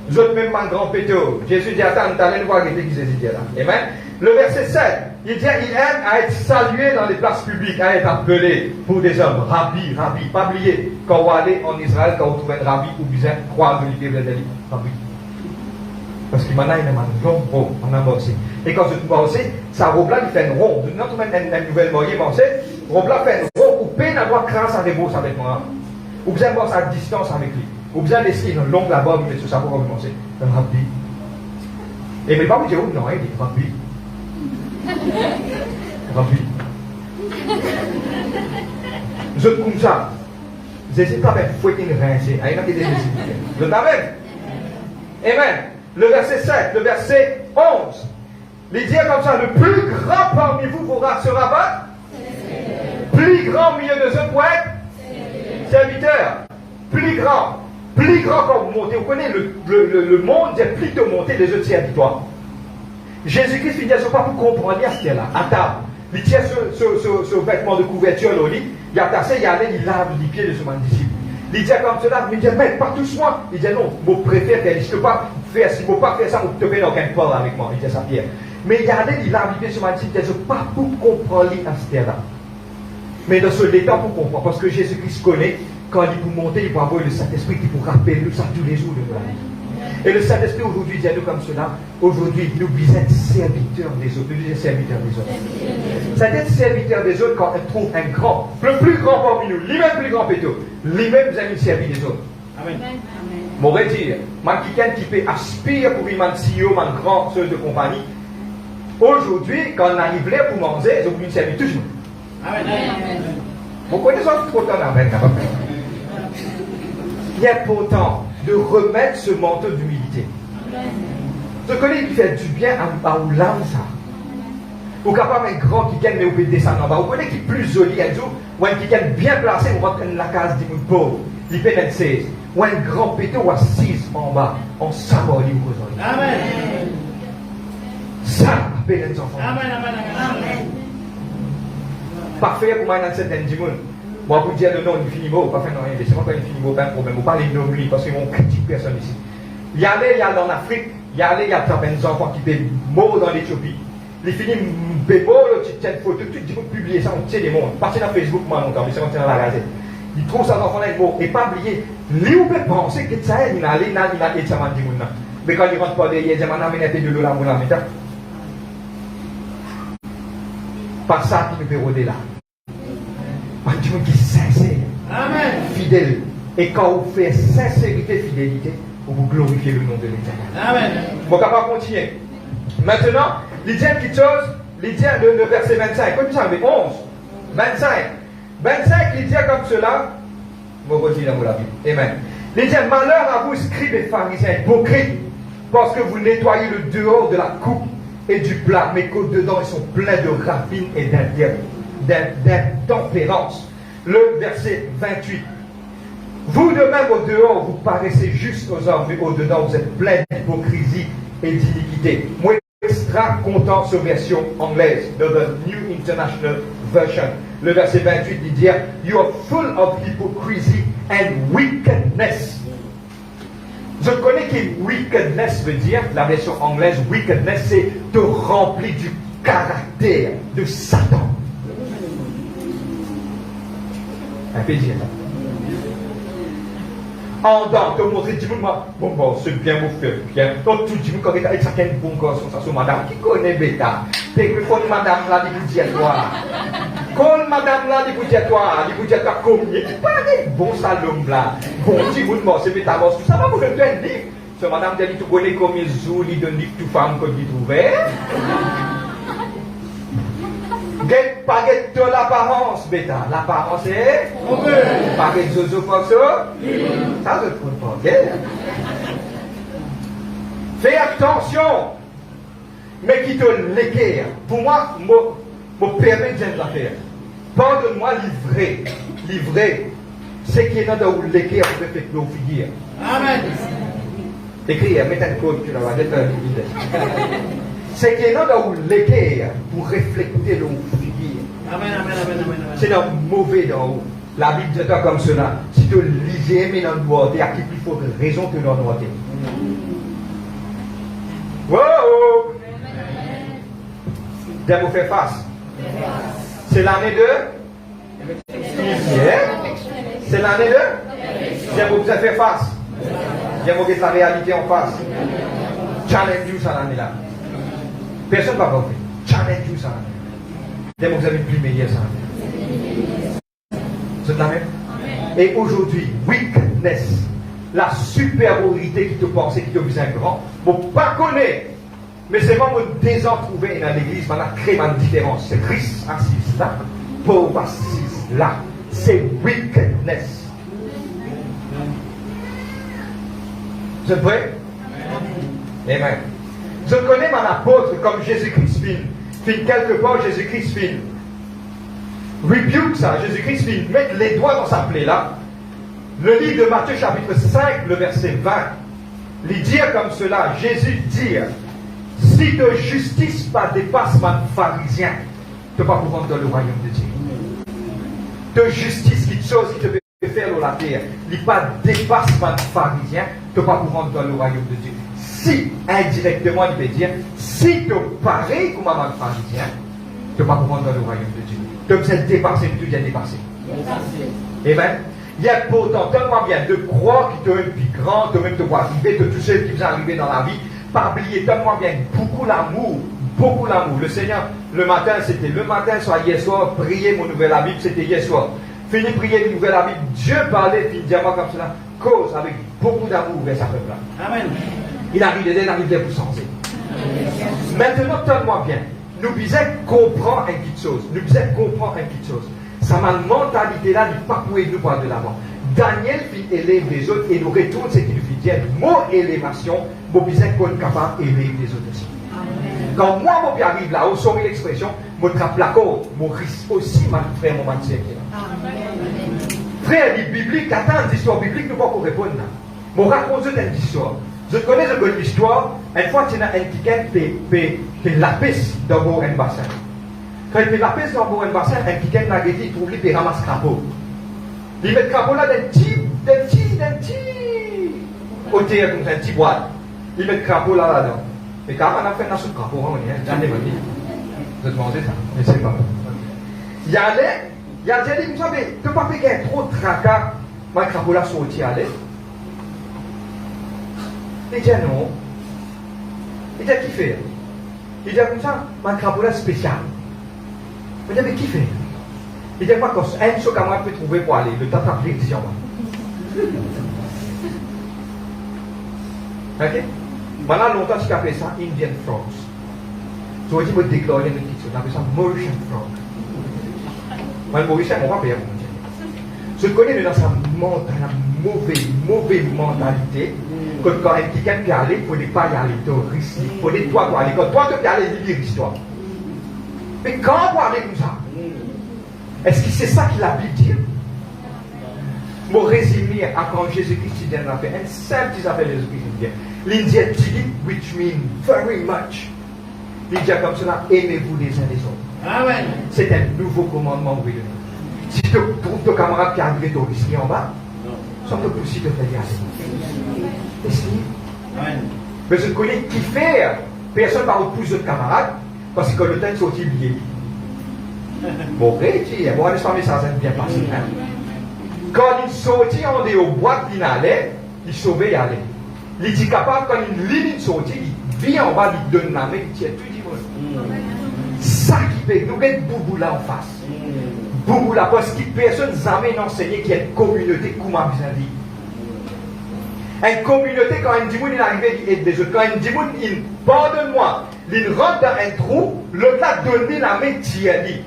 Je te même un grand péto. Jésus dit, attends, tu allais voir qui dit là. Amen. Le verset 7. Il dit, il aime à être salué dans les places publiques, à être appelé pour des hommes. Rabbi. Pas oublier, quand vous allez en Israël, quand vous trouvez un rabbi, vous besoin croire de l'idée de rabbi. Parce que maintenant, il y a un long robe, on a aussi. Et quand je trouve aussi, sa robe-là, il fait un rond. Nous avons une nouvelle moyenne, robe-là fait un rond, ou peine à avoir crasse avec vous, avec moi. Ou besoin d'avoir sa distance avec lui. Ou besoin de laisser une longue là-bas, mais sur sa robe, vous commencez. Un rabbi. Et mais pas vous dire, non, il dit rabbi. Rabbi. Je comme ça. J'hésite pas à faire fouetter une rincée. Il y en a qui disent, je t'avais. Amen. Le verset 7, le verset 11. Il dit comme ça, le plus grand parmi vous sera battu. plus grand au milieu de eux pour être serviteur. Plus grand quand vous montez. Vous connaissez le monde est plutôt monté les autres serviteurs. Jésus-Christ finit pas pour comprendre à ce là. À table. Il tient ce vêtement de couverture au lit. Il a tassé, il allait, il lave les pieds de son disciple. Il dit comme cela, mais il dit, mais pas tous moi. Il dit non, je préfère qu'elle ne peux pas faire, si je ne peux pas faire ça, vous ne pouvez aucun parler avec moi. Il dit ça, Pierre. Mais il allait, il lave les pieds de son disciple. Il dit, pas pour comprendre à ce là. Mais dans ce détail pour comprendre. Parce que Jésus-Christ connaît, quand il peut monter, il peut avoir le Saint-Esprit qui peut rappeler ça tous les jours de la vie. Et le Saint-Esprit aujourd'hui dit à nous comme cela, aujourd'hui nous êtes serviteurs des autres, nous êtes serviteurs des autres. Ça être serviteur des autres quand on trouve un grand, le plus grand parmi nous, lui-même plus grand plutôt, lui-même vous avez servi des autres. Amen. M'aurait dit, quelqu'un qui peut aspirer pour une CEO, une grande chose de compagnie, aujourd'hui quand on arrive là pour manger, ils ont voulu servir toujours. Amen. Vous connaissez ça trop tard, amen. Il est important de remettre ce manteau d'humilité. Je connais qui fait du bien à l'âme ça. Ou capable un grand qui gagne mais vous pouvez descendre en bas. Vous connaissez qui est plus joli un jour, ou un qui gagne bien placé, vous rentrez dans la case du monde pauvre, il peut être 16. Ou un grand pété ou assise en bas, en savoir les vous. Amen. Ça appelle les enfants. Amen. Parfait pour moi dans cette du monde. Moi, vous dire le nom, il finit beau, pas faire rien, c'est pas quand il finit beau, pas un problème. Vous parlez de nommer parce qu'ils vont critiquer personne ici. Il y a en Afrique, il y a des enfants qui étaient morts dans l'Éthiopie. Il finit beau, tu tiens une photo, tu dis pour publier ça, on tient des mots. Partez dans Facebook, moi, longtemps, mais c'est dans la gazette. Il trouve ça enfant là, mort. Et pas oublier, lui, vous pouvez penser que ça, il a allé, il a été ça, mais quand il rentre pas derrière, il dit, maintenant, il a été de l'eau là, mon ami. Par ça, il peut rôder là. Un Dieu qui est sincère, Amen. Fidèle. Et quand vous faites sincérité, fidélité, vous glorifiez le nom de l'Éternel. Amen. Bon, on va continuer. Maintenant, il dit quelque chose, il dit le verset 25, comme ça, mais 11, 25. 25, il dit comme cela, je vais redire dans la Bible. Amen. Il dit, malheur à vous, scribes et pharisiens, hypocrites, parce que vous nettoyez le dehors de la coupe et du plat, mais qu'au-dedans, ils sont pleins de rapines et d'intempérance. Le verset 28. Vous de même au dehors, vous paraissez juste aux hommes, mais au-dedans, vous êtes pleins d'hypocrisie et d'iniquité. Moi, extra content sur version anglaise, de the New International Version. Le verset 28 dit dire, you are full of hypocrisy and wickedness. Je connais que wickedness veut dire, la version anglaise, wickedness, c'est te remplir du caractère de Satan. Un plaisir. En dehors, te montrer, dis-moi, bon, c'est bien, vous faites bien. Donc, tout dis-moi, quand avec ça, quel bon gosse, ça, c'est madame, qui connaît bêta? T'es que quand madame là, dit vous dire toi. Quand madame là, dit vous dire toi, combien? Qui paraît bon salon là. Bon, dis-moi, c'est bêta, tout ça va vous faire un livre. Ce madame, dit, tu connais combien de jours, il donne livre, tout femme, qu'on dit trouver. Pas de l'apparence, bêta. L'apparence est. Pas de zozo foxo. Ça, je ne trouve pas. Fais attention. Mais qui te l'équerre. Pour moi, me permet de la faire. Pardonne-moi, livrer. C'est qui est dans le l'équerre pour faire nos figures. Amen. Écrire, mettez un code, tu l'as dit. C'est qui est dans le l'équerre pour refléter nos figures. Amen. C'est un mauvais dans haut. La Bible dit comme cela. Si tu lisais, mais dans le bois, il y a plus forte raison que dans le noir. Wow! D'ailleurs, vous faites face. C'est l'année de. C'est l'année de. D'ailleurs, vous avez fait face. D'ailleurs, vous avez la réalité en face. Challenge you ça l'année là. Personne ne va pas faire. Challenge you ça l'année. D'ailleurs, vous avez plus meilleur ça. C'est la même. Et aujourd'hui, wickedness, la supériorité qui te pensait, qui te faisait grand, vous ne pas connaître. Mais c'est vraiment désentrouver dans l'église, on a créé une différence. C'est Christ assis là, pauvre assis là. C'est wickedness. Vous êtes prêts? Amen. Je connais mon apôtre comme Jésus-Christ fin quelque part, Jésus-Christ fin. rebuke ça. Jésus-Christ vient mettre les doigts dans sa plaie là. Le livre de Matthieu chapitre 5, le verset 20, il dit comme cela, Jésus dit, si de justice pas dépassement pharisien, tu ne peux pas vous rendre dans le royaume de Dieu. De justice, quelque chose qui te peut faire dans la terre, il n'y a pas dépassement pharisien, tu ne peux pas vous rendre dans le royaume de Dieu. Si, indirectement, il peut dire, si tu es pareil comme un pharisien, tu ne peux pas vous rendre dans le royaume de Dieu. Tu peux être dépassé, tu dois dépasser. Amen. Il y a pourtant tellement bien de croire qu'il te est plus grand, de même te voir arriver, de tous ceux qui vous arrivent dans la vie, pas oublier tellement bien beaucoup l'amour. Le Seigneur, le matin, c'était le matin, soit hier soir, prier mon nouvel Bible, c'était hier soir. Fini prier le nouvel Bible, Dieu parlait, puis diamant comme cela, cause avec beaucoup d'amour vers sa peuple. Amen. Il arrive pour sentir. Maintenant, tellement bien. Nous disons comprendre une petite chose. Ça m'a mentalité là, il n'est pas pour nous voir de l'avant. Daniel fit élève les autres et nous retourne ce qu'il lui dit. Mot élévation, nous disons qu'on est capable d'élever les autres aussi. Quand moi, je arrive là, au sommet l'expression, je trappe la corde, je risque aussi ma frère, mon matière qui est là. Frère, les bibliques, attends, l'histoire biblique, nous ne pouvons pas répondre là. Je raconte une histoire. Je connais une bonne histoire. Une fois, tu as un ticket qui la piste dans mon bassin. Quand il fait la piste dans mon bassin, un ticket n'a pas dit, il trouve il ramasse crapaud. Il met le crapaud là d'un petit, au terre comme ça, un petit boîte. Il met le crapaud là-dedans. Mais quand on a fait un soupe crapaud, on est un jamais dit. Je te demandais ça, mais c'est pas. Il y a dit, vous savez, tu ne peux pas faire trop de tracas, moi, le crapaud là sorti à l'aise. Il dit non. Il dit qui fait? Il dit comme ça, ma crapaud spécial. Il dit mais qui fait? Il dit quoi, quand un seul camarade peut trouver pour aller, le temps d'appeler ici en bas. Ok? Maintenant, longtemps, ce qu'a fait ça, Indian frogs. Je vais dire, je vais déclarer une petite chose, on appelle ça Mauritian frog. Moi, le Mauricien, on va payer mon Dieu. Je connais dans sa mauvaise mentalité. Quand quelqu'un peut aller, il ne faut pas y aller, tu risques. Il faut toi pour aller. Quand toi tu peux aller, il dit l'histoire. Mais quand on va aller comme ça, est-ce que c'est ça que la Bible dit? Mon résumé à quand Jésus-Christ vient de faire, un simple qui s'appelle Jésus-Christ vient. L'Indien dit, which means very much. Il dit comme cela, aimez-vous les uns les autres. Amen. C'est un nouveau commandement, oui. Si tu trouves ton camarade qui a arrivé au risque en bas, ça te pousse de faire y aller. Mais je connais qui fait, personne ne va repousser de camarades, parce que le temps est sorti lié. Bon, réussir, bon, n'est-ce pas, mais ça s'est bien passé. Quand il sortit en dehors boîte, il allait, il sauvait y aller. Il est capable, quand une ligne sortit, il vient en bas, il donne la main, il tient tout le monde. Ça qui fait, nous avons Boubou là en face. Boubou là, parce que personne n'a jamais enseigné qu'il y a une communauté comme à vis-à-vis. Une communauté, quand un dimoun est arrivé, il aide des autres. Quand un dimoun, il pardonne-moi, il rentre dans un trou, le tas donne la main, tu as dit.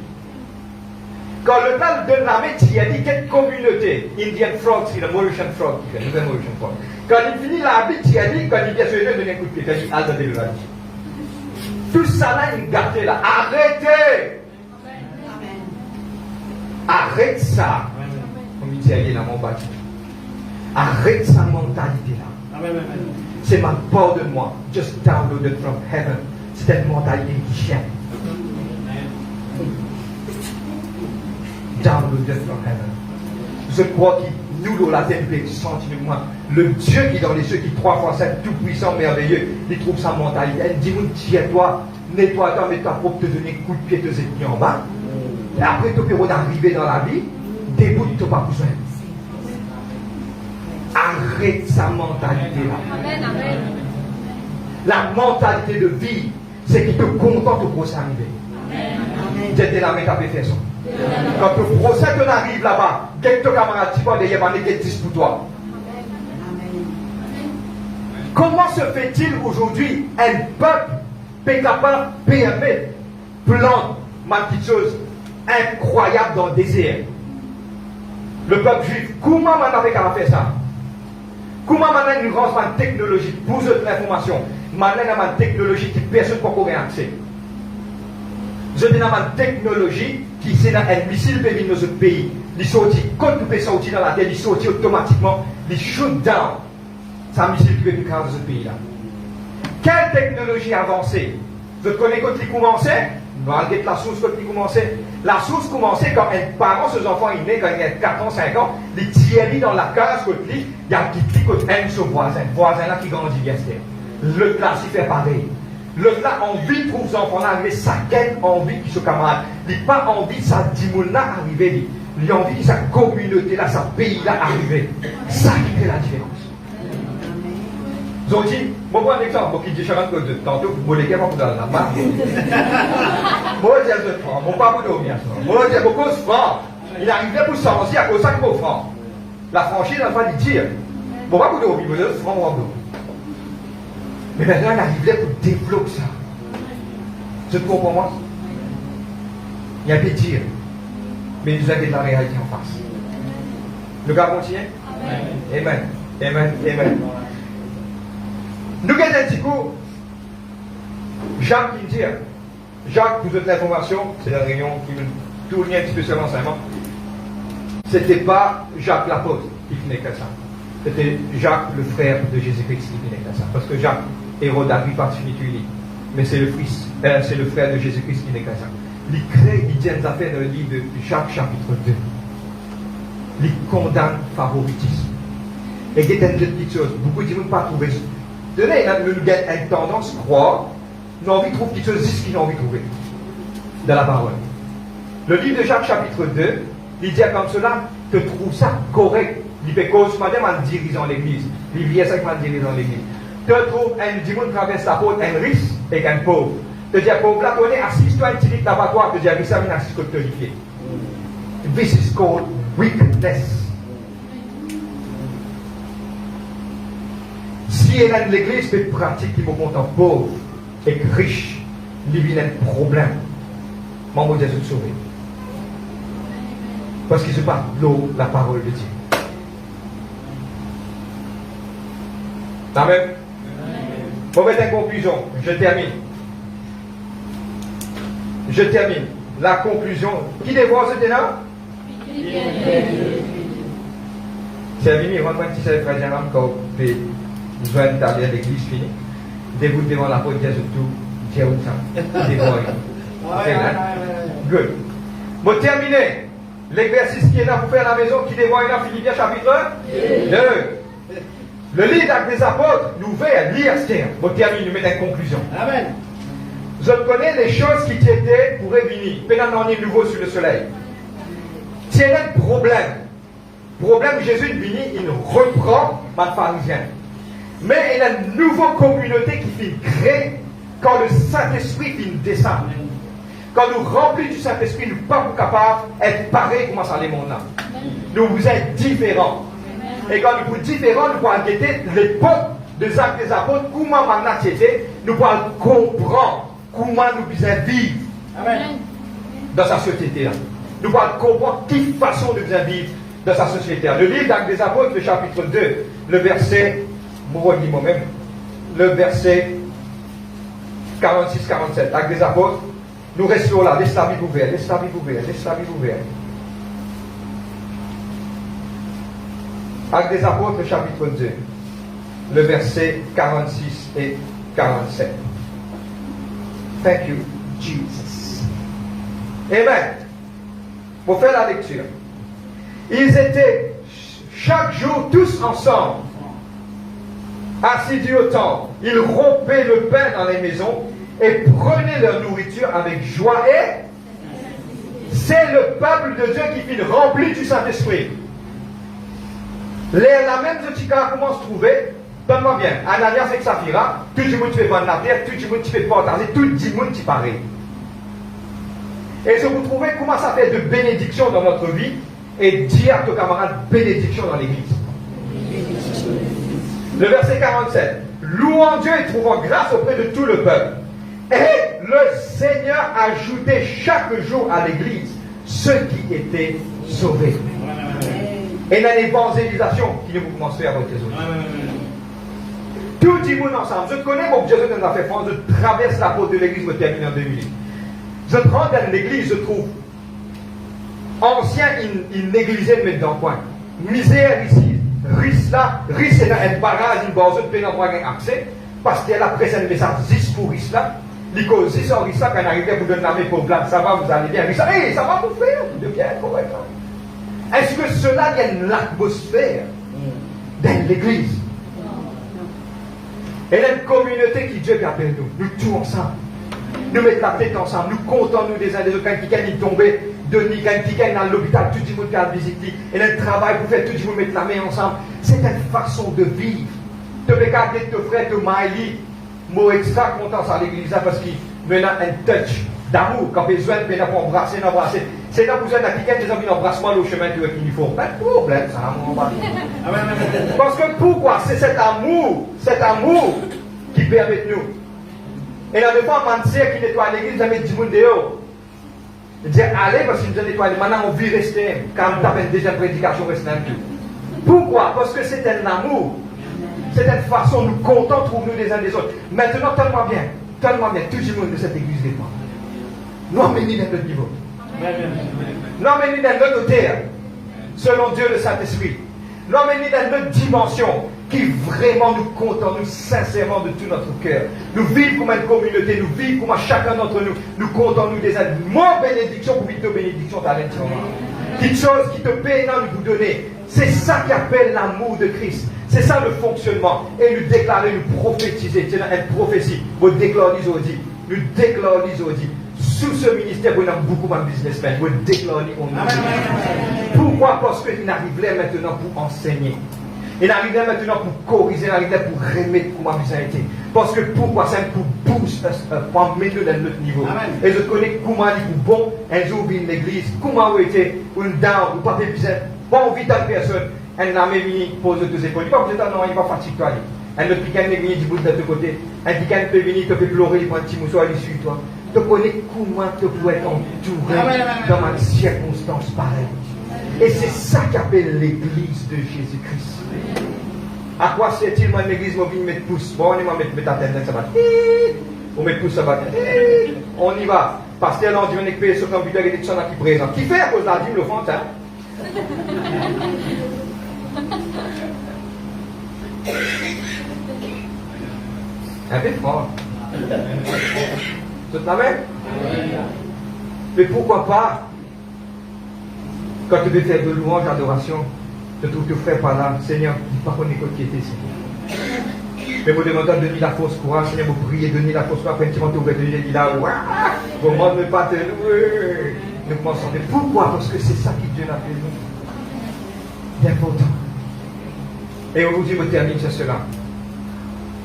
Quand le tas donne la main, tu as dit, quelle communauté? Indian frog, c'est le Mauritian frog, le Mauritian frog. Quand il finit la vie, tu as dit, quand il vient se donner un coup de pied, il a dit, attendez le radis. Tout ça là, il gâté là. Arrêtez! Arrête ça. Comme il dit, il est dans mon bâtiment. Arrête sa mentalité là. C'est ma pardonne-moi. Just downloaded from heaven. C'est une mentalité qui chien. Downloaded from heaven. Je crois que nous, dans la tête, nous sentir moi. Le Dieu qui est dans les cieux, qui 3 fois 7, tout puissant, merveilleux, il trouve sa mentalité. Il dit, tiens-toi, nettoie-toi, mets-toi pour te donner un coup de pied de cette nuit en bas. Et après, tu peux d'arriver dans la vie, debout, tu n'as pas besoin. Arrête sa mentalité là. Amen, amen. La mentalité de vie, c'est qu'il te contente au procès arrivé. J'étais là, mais tu as fait ça. Quand le procès arrive là-bas, quelques camarades, tu vas derrière, il y a 10 pour toi. Comment se fait-il aujourd'hui un peuple peut capable de permettre plante, ma petite chose, incroyable dans le désert? Le peuple juif, comment on avait qu'à faire ça? Comment on a une grande technologie pour cette information? Maintenant, on a une technologie qui personne ne peut avoir accès. Je dis une technologie qui c'est dans un missile qui vient dans ce pays, il sortit, quand tu peux sortir dans la terre, il sortit automatiquement, il shoot down. C'est un missile qui vient dans ce pays-là. Quelle technologie avancée? Vous connaissez quand il commençait? Malgré la source quand il commençait. La source commençait quand un parent, ses enfants, il naît quand il a 4 ans, 5 ans, il tire dans la case, il y a un petit clic quand aime son voisin. Le voisin là qui grandit bien. Le là, il fait pareil. Le là, envie de trouver son enfant là, mais ça gagne envie qu'il soit camarade. Il n'a pas envie de sa dimoun là arriver. Il a envie que sa communauté là, sa pays là arriver. Ça qui fait la différence. Ils ont dit, moi, pour un exemple, qui dit Charles que tantôt, vous voulez pas vous donner la main. Moi, je dis, moi, pas vous donner. Moi, je dis, beaucoup de francs. Il arrivait pour sortir à cause de 5 francs. La franchise, il va lui dire, bon, pas vous donner, vous donner francs, moi, mais maintenant, il arrivait pour développer ça. Je te comprends, moi. Il y a des dire, mais nous avons de la réalité en face. Le gars continue? Amen. Amen. Amen. Nous avons un petit coup. Jacques qui dit, Jacques, pour toute l'information, c'est la réunion qui veut tourner un petit peu sur l'enseignement. Ce n'était pas Jacques l'apôtre qui venait comme ça. C'était Jacques, le frère de Jésus-Christ, qui venait comme ça. Parce que Jacques, Hérode arrive par Trinité, mais c'est le fils, c'est le frère de Jésus-Christ qui n'est comme ça. Il crée, il dit des affaires dans le livre de Jacques, chapitre 2. Il condamne le favoritisme. Et il y a une petite chose, beaucoup de gens ne pas trouver ça. Tenez, nous avons une tendance à croire, nous avons envie de trouver quelque chose ce qu'ils ont envie de trouver dans la parole. Le livre de Jacques, chapitre 2, il dit comme cela, que trouve ça correct. Il fait cause, madame, en dirigeant l'église. Il vient ça en dirigeant l'église. Tu trouves un dimanche traverse la porte, un riche et un pauvre. Tu dis, pauvre là, tu es assis, toi, un petit litre d'abattoir, tu dis, avec ça, il est assis, tu es This is called wickedness. Si il y a l'église qui pratique qui me compte en pauvre et riche, il y a un problème. Mon Dieu, je te sauver. Parce qu'il se passe l'eau, la parole de Dieu. Amen. Pour mettre en conclusion, je termine. La conclusion. Qui dévoile ce là? C'est Mimi, on va dire que c'est quand vous joignez d'aller à l'église finie. Dès que vous devant la porte, Dieu tout, Dieu ça. Dévoile. Good. Pour terminer, l'exercice qui est là pour faire à la maison, qui dévoile dans Philippiens chapitre 2. Le livre d'actes des apôtres nous fait lire Esther. Pour terminer, nous mettons une conclusion. Amen. Je connais les choses qui étaient pour venir. Maintenant, on est nouveau sur le soleil. C'est un problème. Problème, Jésus est venu, il reprend ma pharisien. Mais il y a une nouvelle communauté qui fait créer quand le Saint-Esprit vient descendre. Quand nous remplissons du Saint-Esprit, nous ne sommes pas capables d'être pareils comme ça les mondes là. Nous vous êtes différents. Et quand nous sommes différents, nous pouvons guetter l'époque des actes des apôtres, comment maintenant c'était, nous pouvons comprendre comment nous devons vivre dans sa société là. Nous pouvons comprendre quelle façon nous devons vivre dans sa société là. Le livre d'actes des apôtres, le chapitre 2, le verset, moi-même, le verset 46-47, actes des apôtres, nous restons là, laisse la Bible ouverte, laisse la Bible ouverte, laisse la Bible ouverte. Actes des apôtres, chapitre 2, le verset 46 et 47. Thank you, Jesus. Amen. Pour faire la lecture. Ils étaient chaque jour tous ensemble, assidus au temple. Ils rompaient le pain dans les maisons et prenaient leur nourriture avec joie et c'est le peuple de Dieu qui finit rempli du Saint-Esprit. La même chose comment se trouver, donne-moi bien, Ananias avec Saphira, tout le monde qui fait vendre la terre, tout le monde qui fait partager, tout le monde qui paraît. Et si vous trouvez comment ça fait de bénédiction dans notre vie, et dire à ton camarade bénédiction dans l'église. Le verset 47. Louant Dieu et trouvant grâce auprès de tout le peuple. Et le Seigneur ajoutait chaque jour à l'église ceux qui étaient sauvés. Et dans l'évangélisation qui nous commence à faire avec les autres. Tout le monde ensemble. Je connais mon Jésus dans la fait France, je traverse la porte de l'église, je termine en 2 minutes. Je rentre dans l'église, je trouve ancien, il négligeait de mettre dans le coin. Misère ici, risque là, risque c'est un barrage, une base de paix dans le accès, parce qu'il y a la presse un message 10 pour risque là. Il cause 10 en risque là, quand on arrive pour donner la main pour blanc, ça va, vous allez bien. Risque, hey, ça va vous faire, de bien, correct. Est-ce que cela y a une atmosphère dans l'église? Et là, une communauté qui Dieu appelle nous tous ensemble. Nous mettons la tête ensemble, nous comptons nous des uns des autres. Quand quelqu'un est tombé, Denis, quand quelqu'un est dans l'hôpital, tout le monde qui a visité, et là, le travail pour faire tout le monde mettre la main ensemble. C'est une façon de vivre. Tu peux garder ton frère, ton mari, mot extra content à l'église parce qu'il mène un touch d'amour. Quand besoin de pour embrasser, n'embrasser. C'est là que vous avez quelqu'un qui a mis l'embrassement au chemin de l'uniforme. Pas de problème, ça, mon mari. Parce que pourquoi? C'est cet amour qui permet de nous. Et là, des fois, mentir qui nettoie l'église, vous avez 10 personnes dehors. Il dit, allez, parce qu'il nous a nettoyé. Maintenant, on vit rester. Quand on tape une deuxième prédication, reste un tout. Pourquoi? Parce que c'est un amour. C'est une façon, nous comptons, trouvons-nous les uns des autres. Maintenant, tellement bien, tout le monde de cette église dépend. Nous emmenons dans notre niveau. Nous emmenons dans notre terre, selon Dieu le Saint-Esprit. Nous emmenons dans notre dimension, qui vraiment nous comptons, nous sincèrement de tout notre cœur. Nous vivons comme une communauté, nous vivons comme chacun d'entre nous. Nous comptons nous des aides. Mon bénédiction pour vivre de bénédiction dans l'intérieur. Quelque chose qui te paye dans nous donner. C'est ça qu'appelle l'amour de Christ. C'est ça le fonctionnement. Et nous déclarer, nous prophétiser. C'est une prophétie. Vous déclarez aujourd'hui. Nous déclarons aujourd'hui. Sous ce ministère, vous avez beaucoup de businessmen. Vous déclarez au nom. Pourquoi? Parce qu'il arriverait maintenant pour enseigner. Il arriverait maintenant pour corriger, il arriverait pour remettre comment vous avez été. Parce que pourquoi? C'est pour booster, pour mettre dans notre niveau. Et je connais comment il est bon, un jour vient l'église, comment vous été, ou down, ou pas besoin, pas envie d'une personne. Un ami vient poser tous ses épaules. Il va peut-être non, il va fatiguer toi. Un autre piquant est venu du bout de l'autre côté. Un piquant peut venir, te fait pleurer, il prend un petit mousseau, il suit toi. Tu connais comment tu peux être entouré dans une circonstance pareille. Et c'est ça qu'appelle l'église de Jésus-Christ. À quoi sert-il, moi, l'église, moi, je vais mettre pouce. Bon, on va mettre ta tête, ça va. On met pouce, ça va. On y va. Pasteur, là, on dit, on est payé sur le computer, il y a des personnes qui présentent. Qui fait à cause de la dîme, le fond, ça? Un peu fort. Toute la même? Mais pourquoi pas, quand tu veux faire de louange, d'adoration, de tout te faire par là, Seigneur, dis pas qu'on est qui était ici. Mais vous demandez de donner la force courage, Seigneur, vous priez, donner la force courage, après un petit moment, vous donner là, vous ne demandez pas de louer. Nous commençons. Mais pourquoi? Parce que c'est ça qui Dieu a fait nous. D'important. Et aujourd'hui, je termine sur cela.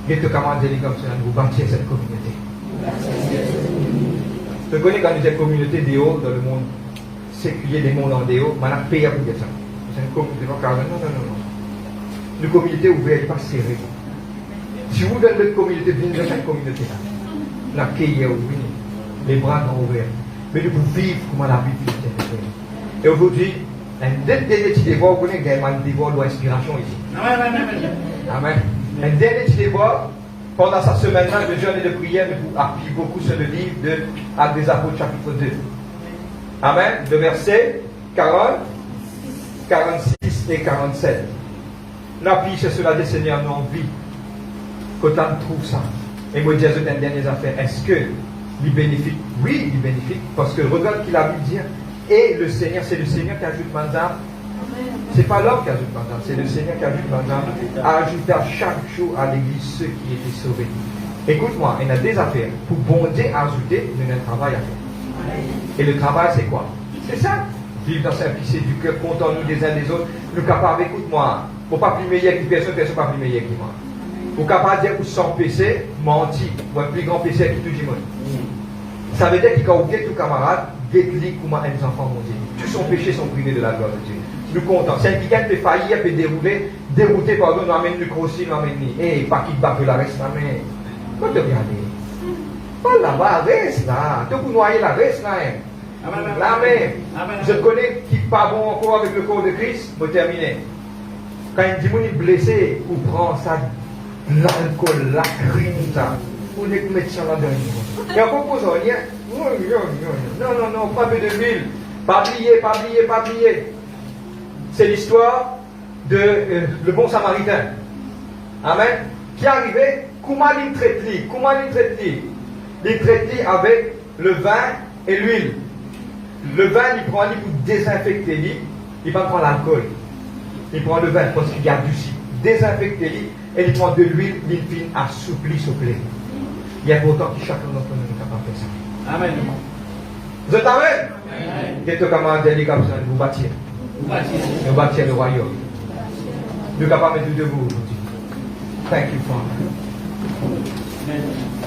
Et que comment dire comme cela, vous bâtir cette communauté. Je connais quand nous sommes communauté déo dans le monde séculier des mondes en déo, on a payé pour ça. C'est une communauté non. Une communauté ouverte, pas serrée. Si vous venez de notre communauté, venez dans cette communauté-là. La payé ouverte, les bras sont ouverts. Mais nous pouvons vivre comme la vie vit. Et aujourd'hui, un dernier petit débat, vous connaissez un débat de l'inspiration ici. Amen. Un dernier petit débat. Pendant sa semaine-là de jeûne et de prière, nous appuyons beaucoup sur le livre de Actes des Apôtres, chapitre 2. Amen. De versets 40, 46 et 47. Nous appuyons sur cela des Seigneurs, nous envie. Quand on trouve ça. Et moi, je dis à une dernière affaire. Est-ce que il bénéfique? Oui, il bénéfique. Parce que regarde qu'il a vu dire. Et le Seigneur, c'est le Seigneur qui ajoute mandat. Ce n'est pas l'homme qui ajoute mandat, c'est le Seigneur qui ajoute mandat à ajouter à chaque jour à l'église ceux qui étaient sauvés. Écoute-moi, il y a des affaires. Pour bon Dieu ajouter, il y a un travail à faire. Et le travail, c'est quoi? C'est ça. Vivre dans simplicité du cœur, comptons-nous des uns des autres. Nous capables, écoute-moi, il ne faut pas plus meilleur que personne, personne pas plus meilleur que moi. Vous êtes capable de dire que sans péché, mentir, ou un plus grand péché que tout le monde. Ça veut dire qu'il y a oublié tout camarade, déclic comment les enfants vont dire. Tous son péché sont privés de la gloire de Dieu. Nous comptons. C'est un quelqu'un qui peut faillir, peut dérouter, pardon, nous amène le crochet, nous amène ni. Eh, pas qu'il bat la reste, mais. Quand tu regardes, pas là-bas, reste là. Tu peux noyer la reste là. Là, mais. Je connais qui n'est pas bon encore avec le corps de Christ, je vais terminer. Quand il dit est blessé, ou prend ça, l'alcool, la crime, ça. Ou les ça là-dedans. Il y a beaucoup de gens, non, pas de l'huile. Pas oublier. C'est l'histoire de le bon samaritain. Amen. Qui est arrivé, comment il traite il traite avec le vin et l'huile. Le vin, il prend pour désinfecter, il va prendre l'alcool. Il prend le vin parce qu'il y a du sucre. Désinfecter, et il prend de l'huile, il finit assoupli, souple. Il est important que chacun d'entre nous soit capable de faire ça. Amen. Vous êtes amen? Qu'est-ce que vous bâtir? Nous bâtir le royaume. Nous sommes capables de mettre debout aujourd'hui. Thank you, Father. Amen.